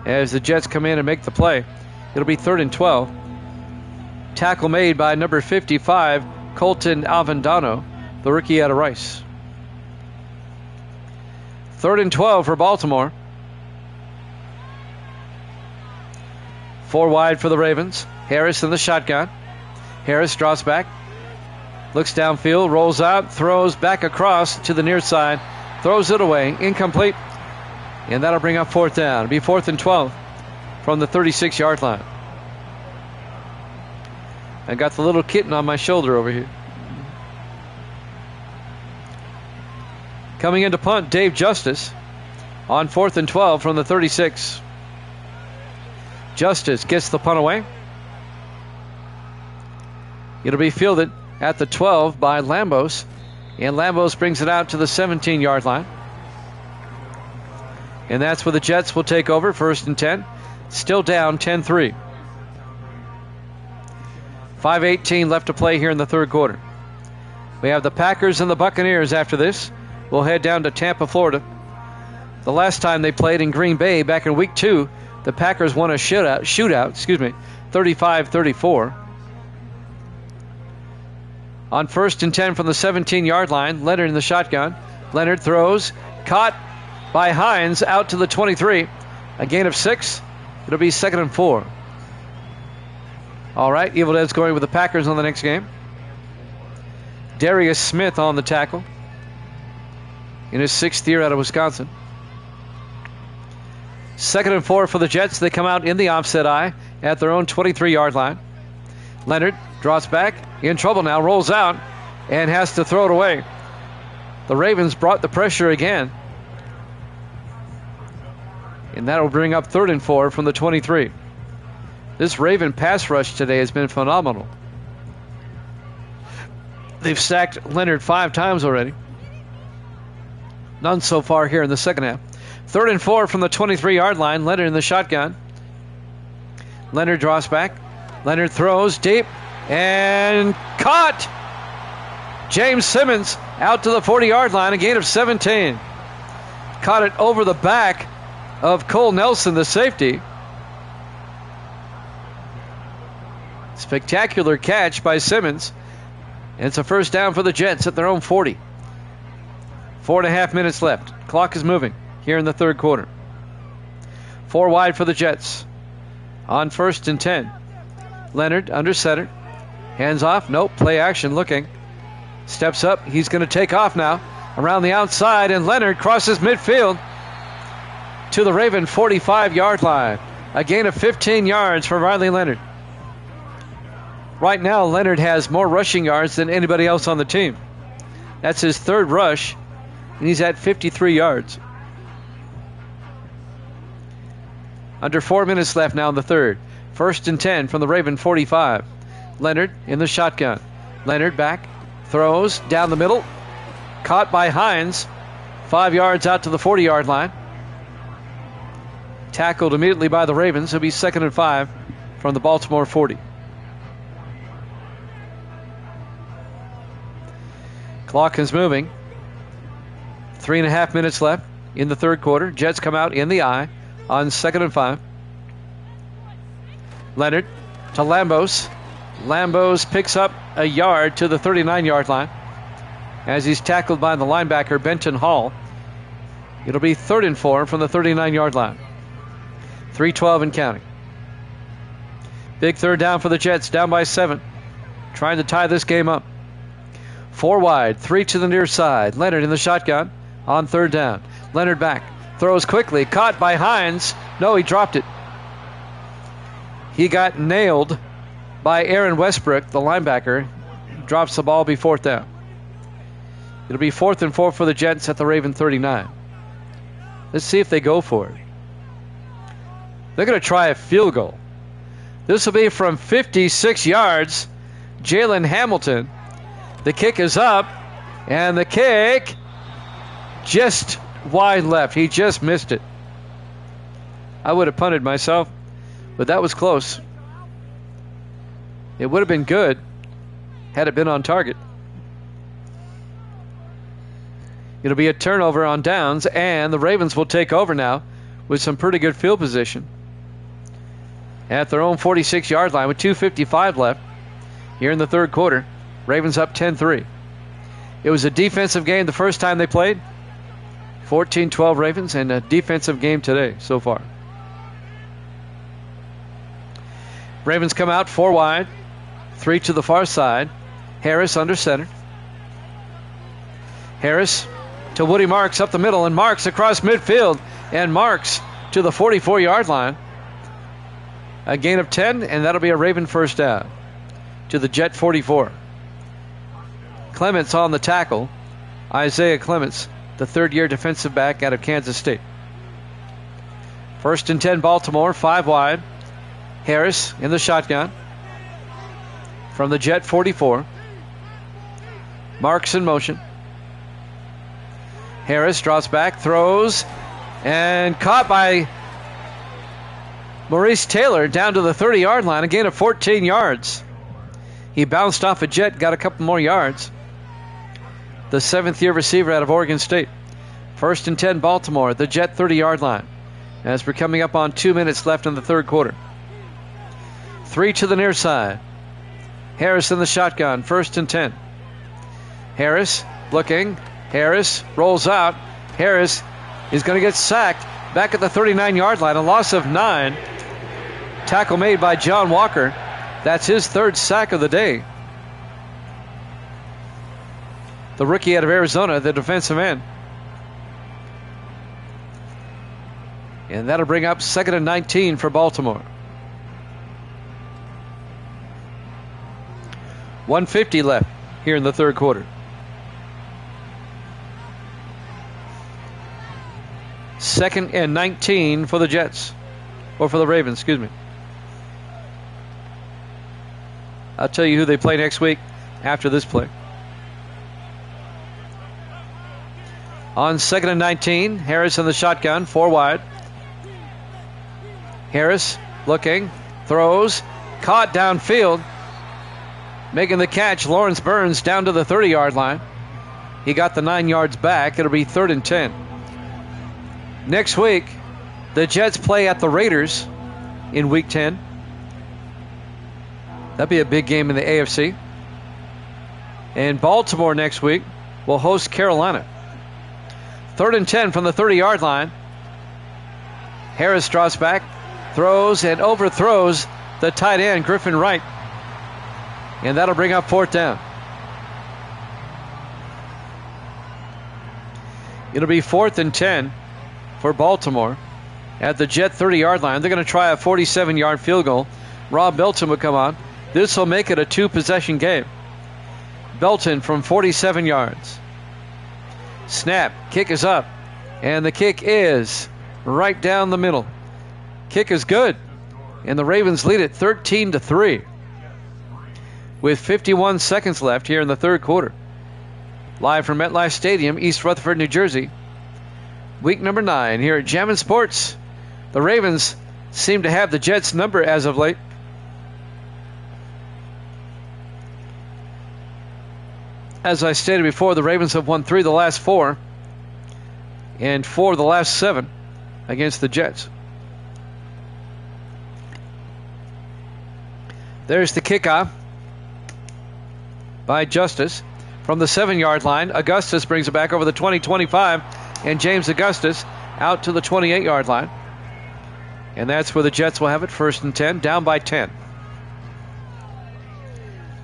as the Jets come in and make the play. It'll be 3rd and 12. Tackle made by number 55, Colton Avendano, the rookie out of Rice. 3rd and 12 for Baltimore. 4 wide for the Ravens. Harris in the shotgun. Harris draws back, looks downfield, rolls out, throws back across to the near side, throws it away, incomplete, and that'll bring up 4th down. It'll be 4th and 12 from the 36-yard line. I got the little kitten on my shoulder over here. Coming into punt, Dave Justice on 4th and 12 from the 36. Justice gets the punt away. It'll be fielded at the 12 by Lambos, and Lambos brings it out to the 17-yard line. And that's where the Jets will take over, 1st and 10. Still down 10-3. 5:18 left to play here in the third quarter. We have the Packers and the Buccaneers after this. We'll head down to Tampa, Florida. The last time they played in Green Bay back in week 2, the Packers won a shootout, 35-34. On 1st and 10 from the 17-yard line, Leonard in the shotgun. Leonard throws, caught by Hines out to the 23. A gain of 6. It'll be 2nd and 4. All right, Evil Dead's going with the Packers on the next game. Darius Smith on the tackle in his 6th year out of Wisconsin. 2nd and 4 for the Jets. They come out in the offset eye at their own 23-yard line. Leonard draws back, in trouble now, rolls out, and has to throw it away. The Ravens brought the pressure again. And that will bring up 3rd and 4 from the 23. This Raven pass rush today has been phenomenal. They've sacked Leonard 5 times already. None so far here in the second half. 3rd and 4 from the 23-yard line. Leonard in the shotgun. Leonard draws back. Leonard throws deep and caught. James Simmons out to the 40-yard line. A gain of 17. Caught it over the back of Cole Nelson, the safety. Spectacular catch by Simmons. And it's a 1st down for the Jets at their own 40. 4.5 minutes left. Clock is moving here in the third quarter. 4 wide for the Jets. On 1st and 10. Leonard under center. Hands off. Nope. Play action looking. Steps up. He's going to take off now. Around the outside, and Leonard crosses midfield to the Raven 45-yard line. A gain of 15 yards for Riley Leonard. Right now, Leonard has more rushing yards than anybody else on the team. That's his 3rd rush, and he's at 53 yards. Under 4 minutes left now in the third. 1st and 10 from the Raven 45. Leonard in the shotgun. Leonard back, throws down the middle. Caught by Hines. 5 yards out to the 40-yard line. Tackled immediately by the Ravens. It'll be 2nd and 5 from the Baltimore 40. Clock is moving. 3.5 minutes left in the third quarter. Jets come out in the eye on 2nd and 5. Leonard to Lambos. Lambos picks up a yard to the 39-yard line as he's tackled by the linebacker, Benton Hall. It'll be 3rd and 4 from the 39-yard line. 3:12 and counting. Big third down for the Jets, down by 7. Trying to tie this game up. 4 wide, 3 to the near side. Leonard in the shotgun on 3rd down. Leonard back, throws quickly, caught by Hines. No, he dropped it. He got nailed by Aaron Westbrook, the linebacker. Drops the ball, be 4th down. It'll be 4th and 4 for the Jets at the Raven 39. Let's see if they go for it. They're going to try a field goal. This will be from 56 yards. Jalen Hamilton. The kick is up, and the kick just wide left. He just missed it. I would have punted myself, but that was close. It would have been good had it been on target. It'll be a turnover on downs, and the Ravens will take over now with some pretty good field position at their own 46-yard line with 2:55 left here in the 3rd quarter. Ravens up 10-3. It was a defensive game the first time they played. 14-12 Ravens, and a defensive game today so far. Ravens come out 4 wide, 3 to the far side. Harris under center. Harris to Woody Marks up the middle, and Marks across midfield, and Marks to the 44-yard line. A gain of 10, and that'll be a Raven first down to the Jet 44. Clements on the tackle. Isaiah Clements, the 3rd-year defensive back out of Kansas State. 1st and 10 Baltimore, 5 wide. Harris in the shotgun from the Jet 44. Marks in motion. Harris drops back, throws, and caught by Maurice Taylor down to the 30-yard line, a gain of 14 yards. He bounced off a Jet, got a couple more yards. The 7th-year receiver out of Oregon State. 1st and 10 Baltimore, the Jet 30-yard line, as we're coming up on 2 minutes left in the 3rd quarter. 3 to the near side. Harris in the shotgun, 1st and 10. Harris looking. Harris rolls out. Harris is going to get sacked back at the 39-yard line. A loss of 9. Tackle made by John Walker. That's his 3rd sack of the day. The rookie out of Arizona, the defensive end. And that'll bring up 2nd and 19 for Baltimore. 1:50 left here in the 3rd quarter. 2nd and 19 for the Jets. Or for the Ravens, excuse me. I'll tell you who they play next week after this play. On 2nd and 19, Harris in the shotgun, 4 wide. Harris looking, throws, caught downfield. Making the catch, Lawrence Burns down to the 30-yard line. He got the 9 yards back. It'll be 3rd and 10. Next week, the Jets play at the Raiders in Week 10. That'd be a big game in the AFC. And Baltimore next week will host Carolina. 3rd and 10 from the 30-yard line. Harris draws back, throws, and overthrows the tight end, Griffin Wright. And that'll bring up 4th down. It'll be 4th and 10 for Baltimore at the Jet 30-yard line. They're going to try a 47-yard field goal. Rob Belton will come on. This will make it a 2-possession game. Belton from 47 yards. Snap. Kick is up. And the kick is right down the middle. Kick is good. And the Ravens lead it 13-3. With 51 seconds left here in the 3rd quarter. Live from MetLife Stadium, East Rutherford, New Jersey. Week number 9 here at Jammin' Sports. The Ravens seem to have the Jets' number as of late. As I stated before, the Ravens have won 3 of the last 4 and 4 of the last 7 against the Jets. There's the kickoff by Justice from the 7-yard line. Augustus brings it back over the 20-25 and James Augustus out to the 28-yard line. And that's where the Jets will have it, 1st and 10, down by 10.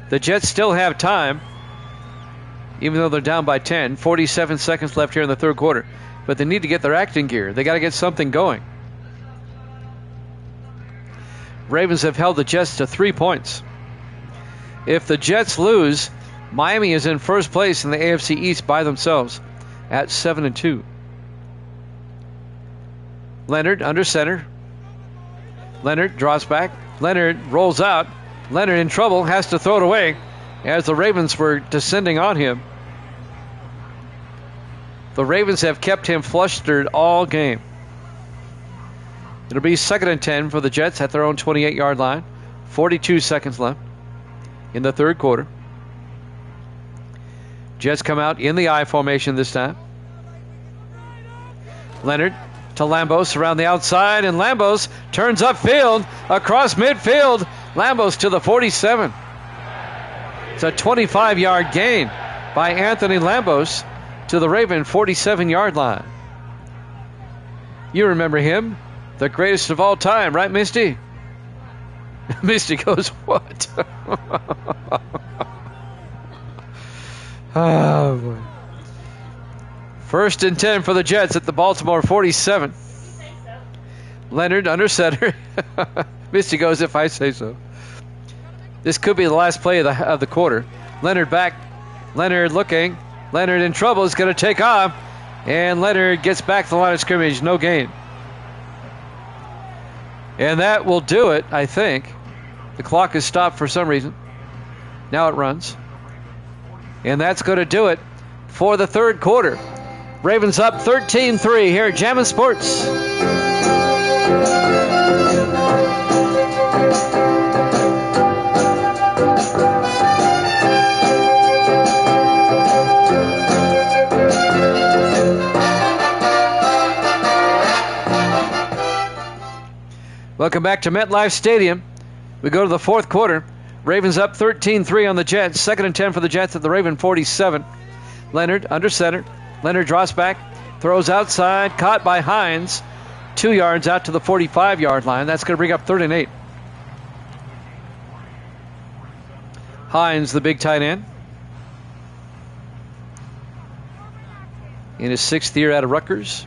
The Jets still have time, even though they're down by 10. 47 seconds left here in the third quarter. But they need to get their act in gear. They got to get something going. Ravens have held the Jets to 3 points. If the Jets lose, Miami is in first place in the AFC East by themselves at 7-2. Leonard under center. Leonard draws back. Leonard rolls out. Leonard in trouble, has to throw it away as the Ravens were descending on him. The Ravens have kept him flustered all game. It'll be 2nd and 10 for the Jets at their own 28-yard line. 42 seconds left in the third quarter. Jets come out in the I formation this time. Leonard to Lambos around the outside, and Lambos turns upfield across midfield. Lambos to the 47. It's a 25-yard gain by Anthony Lambos to the Raven 47-yard line. You remember him, the greatest of all time, right, Misty? Misty goes, what? Oh, boy. 1st and 10 for the Jets at the Baltimore 47. Leonard under center. Misty goes, if I say so. This could be the last play of the quarter. Leonard back. Leonard looking. Leonard in trouble. Is going to take off. And Leonard gets back to the line of scrimmage. No gain. And that will do it, I think. The clock is stopped for some reason. Now it runs. And that's going to do it for the third quarter. Ravens up 13-3 here at Jammin' Sports. Welcome back to MetLife Stadium. We go to the fourth quarter. Ravens up 13-3 on the Jets. 2nd and 10 for the Jets at the Raven 47. Leonard under center. Leonard draws back, throws outside, caught by Hines. 2 yards out to the 45-yard line. That's going to bring up 3rd and 8. Hines, the big tight end, in his 6th year out of Rutgers.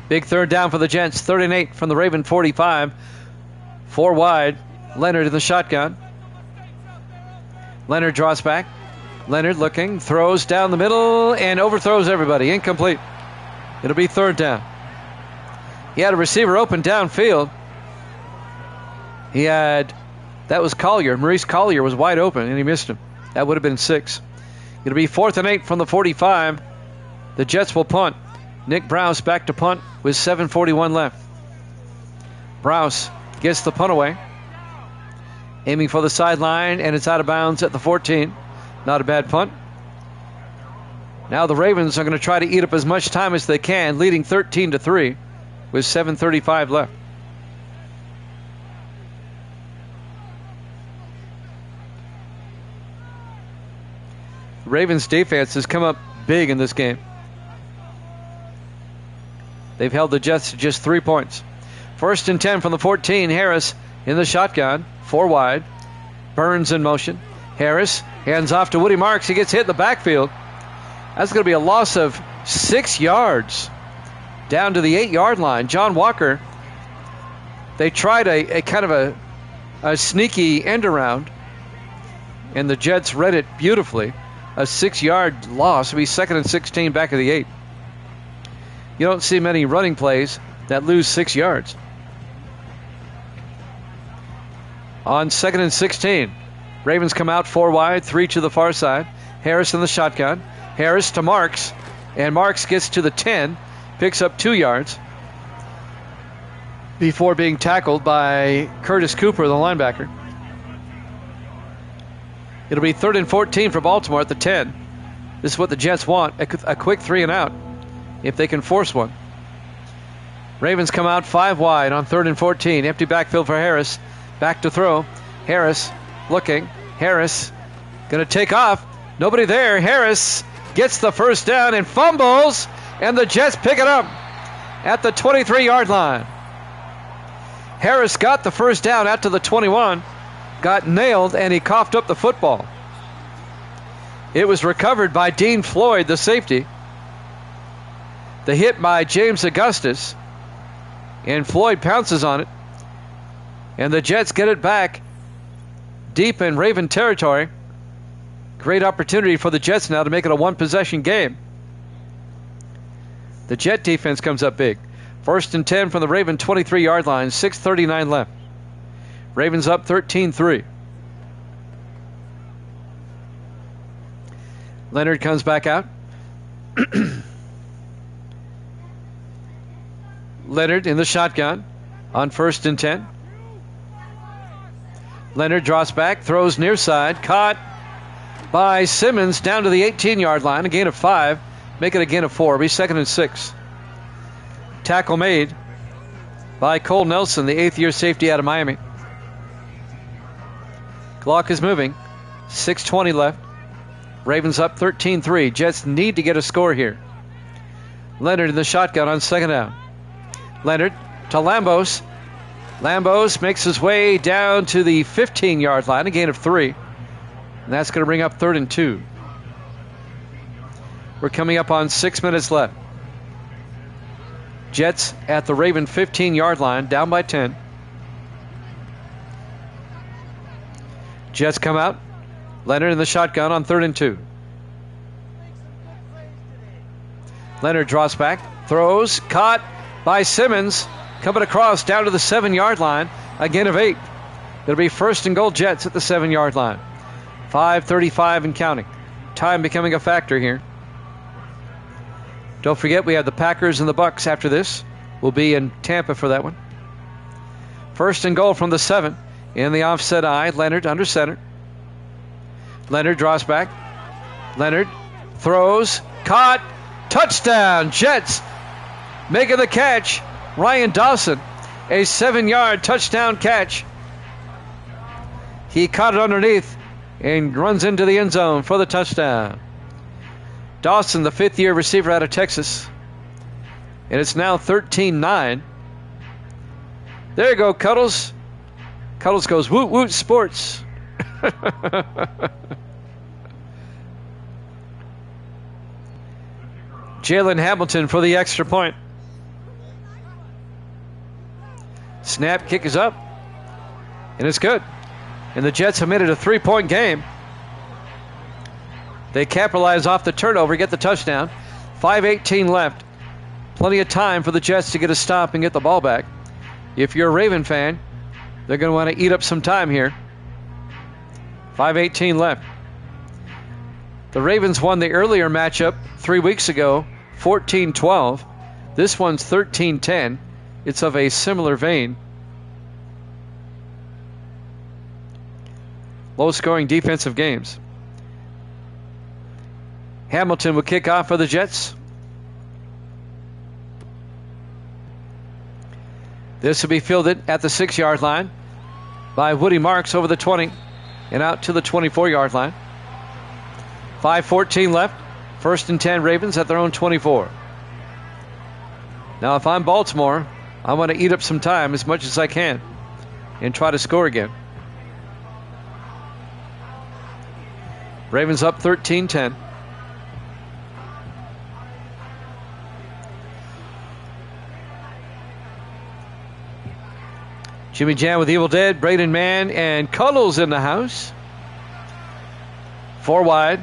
Big third down for the Jets. 3rd and 8 from the Raven 45. 4 wide. Leonard in the shotgun. Leonard draws back. Leonard looking, throws down the middle, and overthrows everybody. Incomplete. It'll be 3rd down. He had a receiver open downfield. That was Collier. Maurice Collier was wide open, and he missed him. That would have been 6. It'll be 4th and 8 from the 45. The Jets will punt. Nick Browse back to punt with 7:41 left. Browse gets the punt away. Aiming for the sideline, and it's out of bounds at the 14. Not a bad punt. Now the Ravens are going to try to eat up as much time as they can, leading 13-3 with 7:35 left. The Ravens defense has come up big in this game. They've held the Jets to just 3 points. 1st and 10 from the 14. Harris in the shotgun. 4 wide. Burns in motion. Harris hands off to Woody Marks. He gets hit in the backfield. That's going to be a loss of 6 yards down to the 8-yard line. John Walker, they tried a kind of a sneaky end around, and the Jets read it beautifully. A 6-yard loss. It'll be 2nd and 16 back of the 8. You don't see many running plays that lose 6 yards. On 2nd and 16, Ravens come out 4 wide, 3 to the far side. Harris in the shotgun. Harris to Marks, and Marks gets to the 10, picks up 2 yards before being tackled by Curtis Cooper, the linebacker. It'll be 3rd and 14 for Baltimore at the 10. This is what the Jets want, a quick 3 and out, if they can force one. Ravens come out 5 wide on 3rd and 14. Empty backfield for Harris. Back to throw. Harris looking. Harris going to take off. Nobody there. Harris gets the first down and fumbles. And the Jets pick it up at the 23-yard line. Harris got the first down out to the 21, got nailed, and he coughed up the football. It was recovered by Dean Floyd, the safety. The hit by James Augustus, and Floyd pounces on it. And the Jets get it back deep in Raven territory. Great opportunity for the Jets now to make it a one-possession game. The Jet defense comes up big. 1st and 10 from the Raven 23-yard line, 6:39 left. Ravens up 13-3. Leonard comes back out. Leonard in the shotgun on 1st and 10. Leonard draws back, throws near side, caught by Simmons down to the 18-yard line, a gain of 5. Make it a gain of 4. Be 2nd and 6. Tackle made by Cole Nelson, the 8th-year safety out of Miami. Clock is moving. 6:20 left. Ravens up 13-3. Jets need to get a score here. Leonard in the shotgun on 2nd down. Leonard to Lambos. Lambos makes his way down to the 15-yard line, a gain of 3. And that's going to bring up 3rd and 2. We're coming up on 6 minutes left. Jets at the Raven 15-yard line, down by 10. Jets come out. Leonard in the shotgun on 3rd and 2. Leonard draws back, throws, caught by Simmons, coming across down to the 7-yard line, a gain of 8. It'll be 1st and goal Jets at the 7-yard line. 5:35 and counting. Time becoming a factor here. Don't forget, we have the Packers and the Bucks after this. We'll be in Tampa for that one. 1st and goal from the 7. In the offset eye, Leonard under center. Leonard draws back. Leonard throws, caught, touchdown, Jets. Making the catch, Ryan Dawson. A 7-yard touchdown catch. He caught it underneath and runs into the end zone for the touchdown. Dawson, the 5th-year receiver out of Texas. And it's now 13-9. There you go, Cuddles. Cuddles goes, woot woot sports. Jalen Hamilton for the extra point. Snap, kick is up. And it's good. And the Jets have made it a 3-point game. They capitalize off the turnover, get the touchdown. 5:18 left. Plenty of time for the Jets to get a stop and get the ball back. If you're a Raven fan, they're going to want to eat up some time here. 5:18 left. The Ravens won the earlier matchup 3 weeks ago, 14-12. This one's 13-10. It's of a similar vein. Low-scoring defensive games. Hamilton will kick off for the Jets. This will be fielded at the 6-yard line by Woody Marks over the 20 and out to the 24-yard line. 5:14 left. 1st and 10 Ravens at their own 24. Now, if I'm Baltimore, I want to eat up some time as much as I can and try to score again. Ravens up 13-10. Jimmy Jam with Evil Dead, Braden Mann, and Cuddles in the house. 4 wide.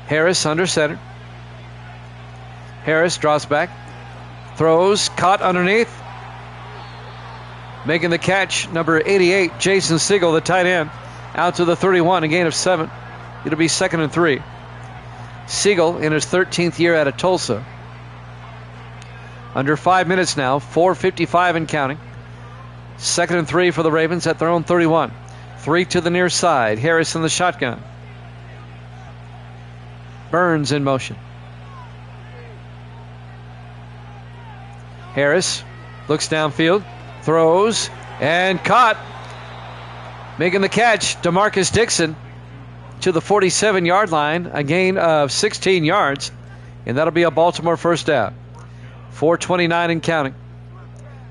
Harris under center. Harris draws back. Throws, caught underneath. Making the catch, number 88, Jason Siegel, the tight end, out to the 31, a gain of 7. It'll be 2nd and 3. Siegel in his 13th year out of Tulsa. Under 5 minutes now, 4:55 and counting. 2nd and 3 for the Ravens at their own 31. 3 to the near side. Harris in the shotgun. Burns in motion. Harris looks downfield, throws, and caught. Making the catch, DeMarcus Dixon to the 47-yard line, a gain of 16 yards. And that'll be a Baltimore first down. 4:29 and counting.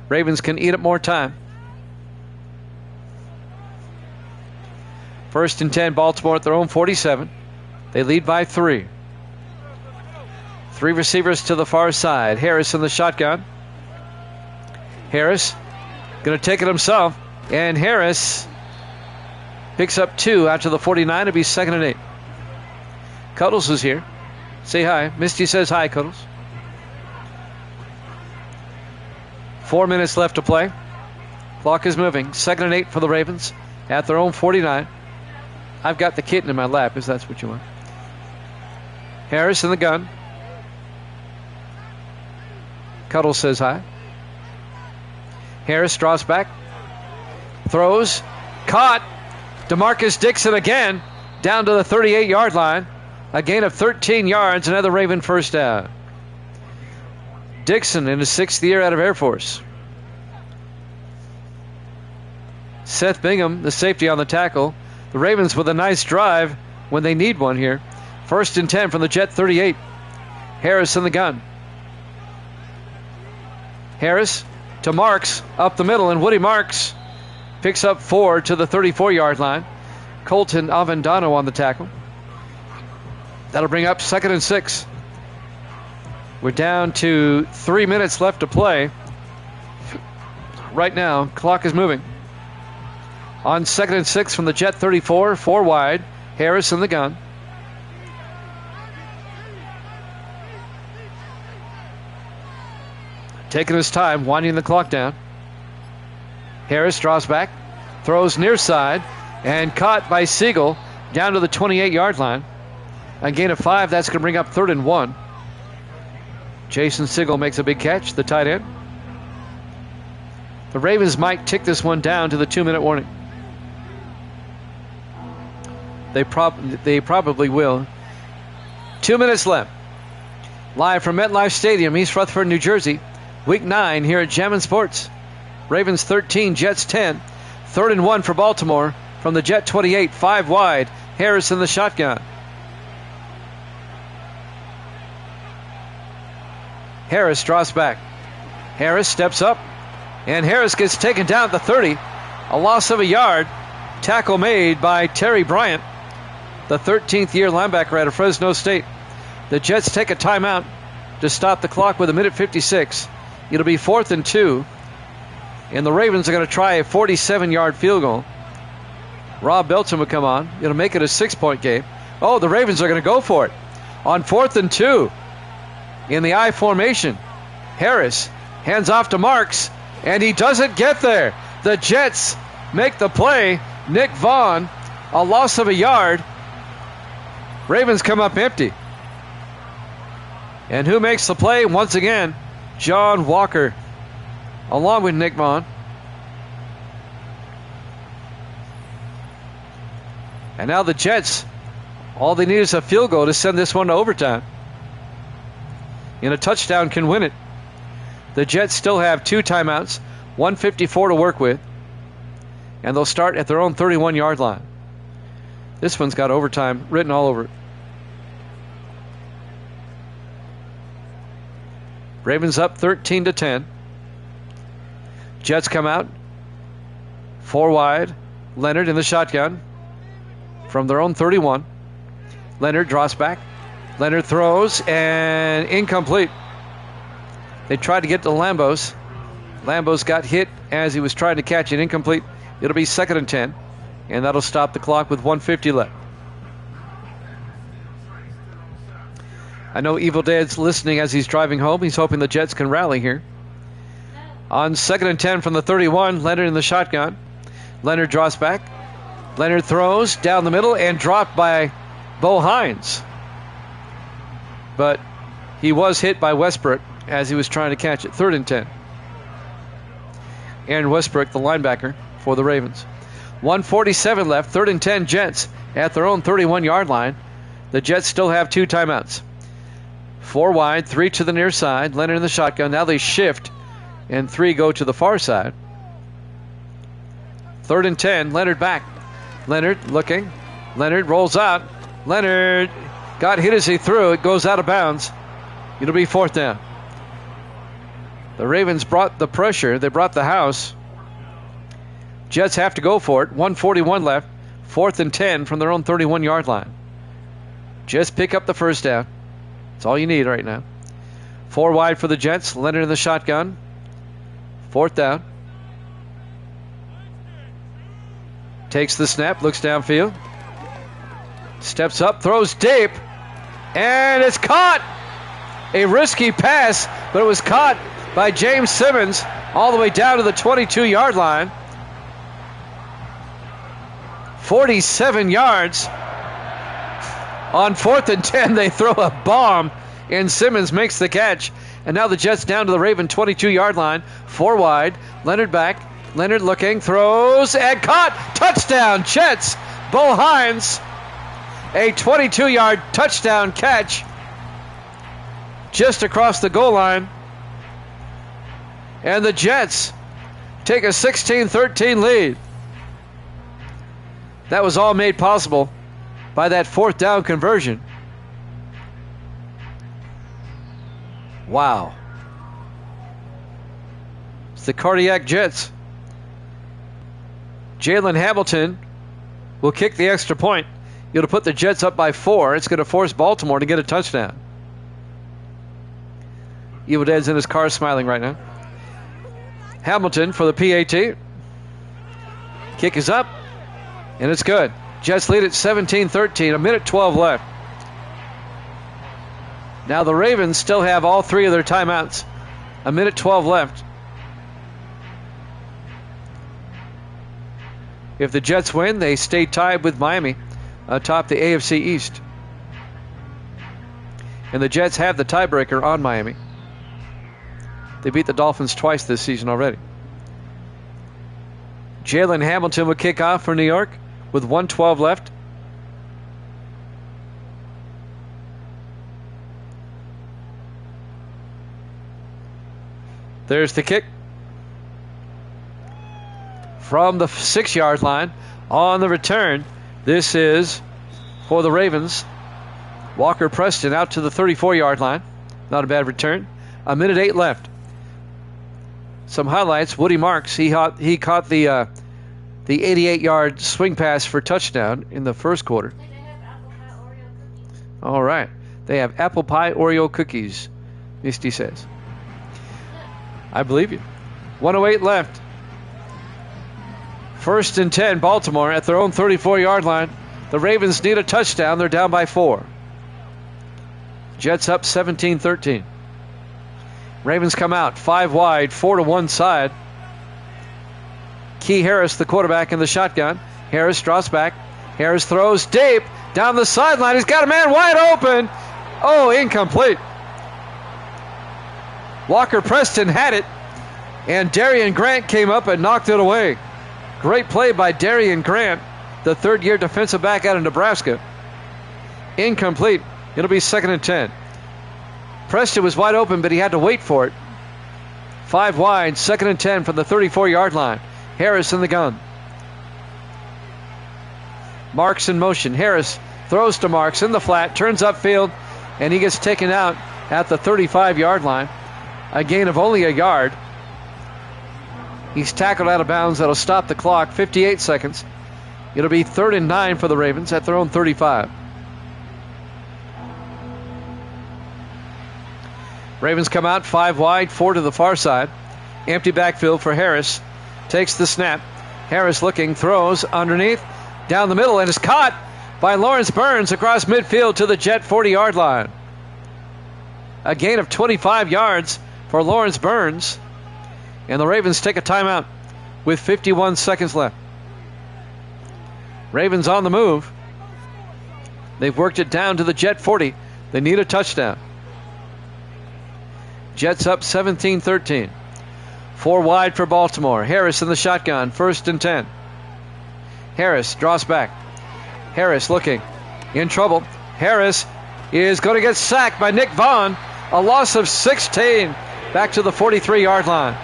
Ravens can eat up more time. 1st and 10, Baltimore at their own 47. They lead by 3. 3 receivers to the far side. Harris in the shotgun. Harris going to take it himself. And Harris picks up 2 out to the 49. It'll be 2nd and 8. Cuddles is here. Say hi. Misty says hi, Cuddles. 4 minutes left to play. Clock is moving. 2nd and 8 for the Ravens at their own 49. I've got the kitten in my lap, if that's what you want. Harris in the gun. Cuddles says hi. Harris draws back. Throws. Caught. DeMarcus Dixon again. Down to the 38-yard line. A gain of 13 yards. Another Raven first down. Dixon in his 6th year out of Air Force. Seth Bingham, the safety on the tackle. The Ravens with a nice drive when they need one here. 1st and 10 from the Jet 38. Harris in the gun. Harris to Marks up the middle, and Woody Marks picks up 4 to the 34-yard line. Colton Avendano on the tackle. That'll bring up 2nd and 6. We're down to 3 minutes left to play. Right now, clock is moving. On 2nd and 6 from the Jet 34, 4 wide. Harris in the gun. Taking his time, winding the clock down. Harris draws back, throws near side, and caught by Siegel down to the 28-yard line. A gain of 5, that's going to bring up 3rd and 1. Jason Siegel makes a big catch, the tight end. The Ravens might tick this one down to the 2-minute warning. They probably will. 2 minutes left. Live from MetLife Stadium, East Rutherford, New Jersey. Week 9 here at Jammin' Sports. Ravens 13, Jets 10. 3rd and 1 for Baltimore from the Jet 28, 5 wide. Harris in the shotgun. Harris draws back. Harris steps up, and Harris gets taken down at the 30. A loss of a yard. Tackle made by Terry Bryant, the 13th year linebacker out of Fresno State. The Jets take a timeout to stop the clock with 1:56. It'll be 4th and 2. And the Ravens are going to try a 47-yard field goal. Rob Belton will come on. It'll make it a 6-point game. Oh, the Ravens are going to go for it. On 4th and 2. In the I formation. Harris hands off to Marks. And he doesn't get there. The Jets make the play. Nick Vaughn, a loss of a yard. Ravens come up empty. And who makes the play? Once again, John Walker, along with Nick Vaughn. And now the Jets, all they need is a field goal to send this one to overtime. And a touchdown can win it. The Jets still have 2 timeouts, 1:54 to work with. And they'll start at their own 31-yard line. This one's got overtime written all over it. Ravens up 13-10. Jets come out. 4 wide. Leonard in the shotgun from their own 31. Leonard draws back. Leonard throws, and incomplete. They tried to get to Lambos. Lambos got hit as he was trying to catch it. Incomplete. It'll be 2nd and 10, and that'll stop the clock with 1:50 left. I know Evil Dad's listening as he's driving home. He's hoping the Jets can rally here. On 2nd and 10 from the 31, Leonard in the shotgun. Leonard draws back. Leonard throws down the middle and dropped by Bo Hines. But he was hit by Westbrook as he was trying to catch it. 3rd and 10. Aaron Westbrook, the linebacker for the Ravens. 1:47 left. 3rd and 10 Jets at their own 31-yard line. The Jets still have 2 timeouts. 4 wide, 3 to the near side. Leonard in the shotgun. Now they shift, and 3 go to the far side. 3rd and 10. Leonard back. Leonard looking. Leonard rolls out. Leonard got hit as he threw. It goes out of bounds. It'll be 4th down. The Ravens brought the pressure. They brought the house. Jets have to go for it. 1:41 left. 4th and 10 from their own 31-yard line. Just pick up the first down. That's all you need right now. 4 wide for the Jets. Leonard in the shotgun. 4th down. Takes the snap. Looks downfield. Steps up. Throws deep. And it's caught. A risky pass, but it was caught by James Simmons all the way down to the 22-yard line. 47 yards. On 4th and 10, they throw a bomb, and Simmons makes the catch. And now the Jets down to the Raven 22-yard line. 4 wide. Leonard back. Leonard looking. Throws and caught. Touchdown, Jets. Bo Hines. A 22-yard touchdown catch just across the goal line. And the Jets take a 16-13 lead. That was all made possible by that 4th down conversion. Wow. It's the Cardiac Jets. Jalen Hamilton will kick the extra point. It'll put the Jets up by 4. It's going to force Baltimore to get a touchdown. Evil Dead's in his car smiling right now. Hamilton for the PAT. Kick is up, and it's good. Jets lead at 17-13, 1:12 left. Now the Ravens still have all 3 of their timeouts. 1:12 left. If the Jets win, they stay tied with Miami atop the AFC East. And the Jets have the tiebreaker on Miami. They beat the Dolphins twice this season already. Jalen Hamilton will kick off for New York with 1:12 left. There's the kick. From the 6-yard line on the return. This is for the Ravens. Walker Preston out to the 34-yard line. Not a bad return. 1:08 left. Some highlights. Woody Marks, he caught the 88-yard swing pass for touchdown in the first quarter. All right. They have apple pie Oreo cookies, Misty says. I believe you. 1:08 left. 1st and 10, Baltimore at their own 34-yard line. The Ravens need a touchdown. They're down by 4. Jets up 17-13. Ravens come out 5 wide, 4 to one side. Key Harris, the quarterback, in the shotgun. Harris draws back. Harris throws deep down the sideline. He's got a man wide open. Oh, incomplete. Walker Preston had it, and Darian Grant came up and knocked it away. Great play by Darian Grant, the 3rd-year defensive back out of Nebraska. Incomplete. It'll be 2nd and 10. Preston was wide open, but he had to wait for it. 5 wide, 2nd and 10 from the 34-yard line. Harris in the gun. Marks in motion. Harris throws to Marks in the flat, turns upfield, and he gets taken out at the 35-yard line. A gain of only a yard. He's tackled out of bounds. That'll stop the clock. 58 seconds. It'll be 3rd and 9 for the Ravens at their own 35. Ravens come out 5 wide, 4 to the far side. Empty backfield for Harris. Takes the snap. Harris looking, throws underneath, down the middle, and is caught by Lawrence Burns across midfield to the Jet 40-yard line. A gain of 25 yards for Lawrence Burns. And the Ravens take a timeout with 51 seconds left. Ravens on the move. They've worked it down to the Jet 40. They need a touchdown. Jets up 17-13. 4 wide for Baltimore. Harris in the shotgun. 1st and 10. Harris draws back. Harris looking. In trouble. Harris is going to get sacked by Nick Vaughn. A loss of 16. Back to the 43-yard line.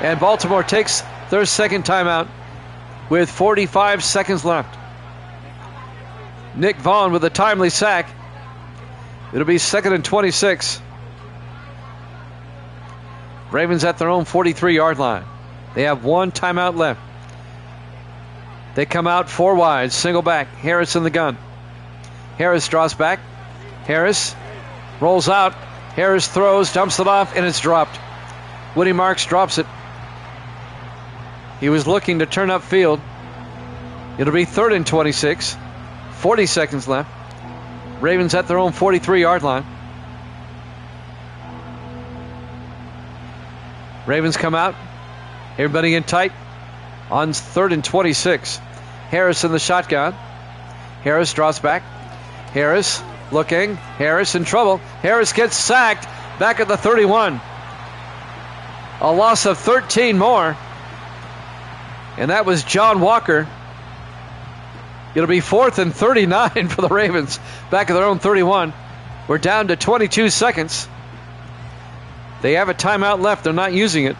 And Baltimore takes their second timeout with 45 seconds left. Nick Vaughn with a timely sack. It'll be 2nd and 26. Ravens at their own 43-yard line. They have one timeout left. They come out 4 wide, single back. Harris in the gun. Harris draws back. Harris rolls out. Harris throws, dumps it off, and it's dropped. Woody Marks drops it. He was looking to turn upfield. It'll be 3rd and 26. 40 seconds left. Ravens at their own 43-yard line. Ravens come out. Everybody in tight on 3rd and 26. Harris in the shotgun. Harris draws back. Harris looking. Harris in trouble. Harris gets sacked back at the 31. A loss of 13 more. And that was John Walker. It'll be 4th and 39 for the Ravens back at their own 31. We're down to 22 seconds. They have a timeout left. They're not using it.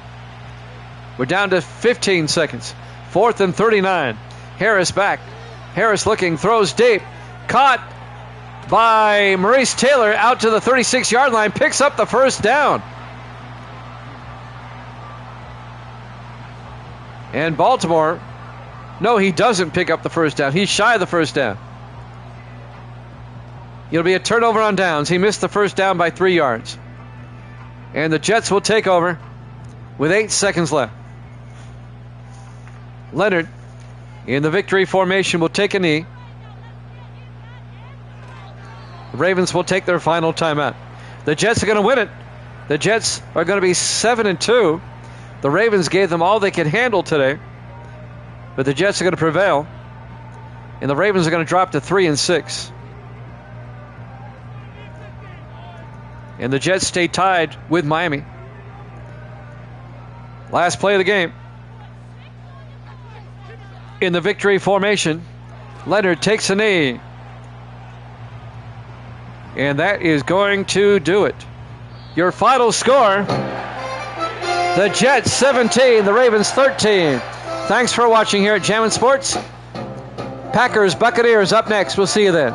We're down to 15 seconds. 4th and 39. Harris back. Harris looking, throws deep. Caught by Maurice Taylor out to the 36-yard line. Picks up the first down. And Baltimore, no, he doesn't pick up the first down. He's shy of the first down. It'll be a turnover on downs. He missed the first down by 3 yards. And the Jets will take over with 8 seconds left. Leonard, in the victory formation, will take a knee. The Ravens will take their final timeout. The Jets are going to win it. The Jets are going to be 7-2. The Ravens gave them all they could handle today. But the Jets are going to prevail. And the Ravens are going to drop to 3-6. And the Jets stay tied with Miami. Last play of the game. In the victory formation, Leonard takes a knee. And that is going to do it. Your final score, the Jets 17, the Ravens 13. Thanks for watching here at Jammin' Sports. Packers, Buccaneers up next. We'll see you then.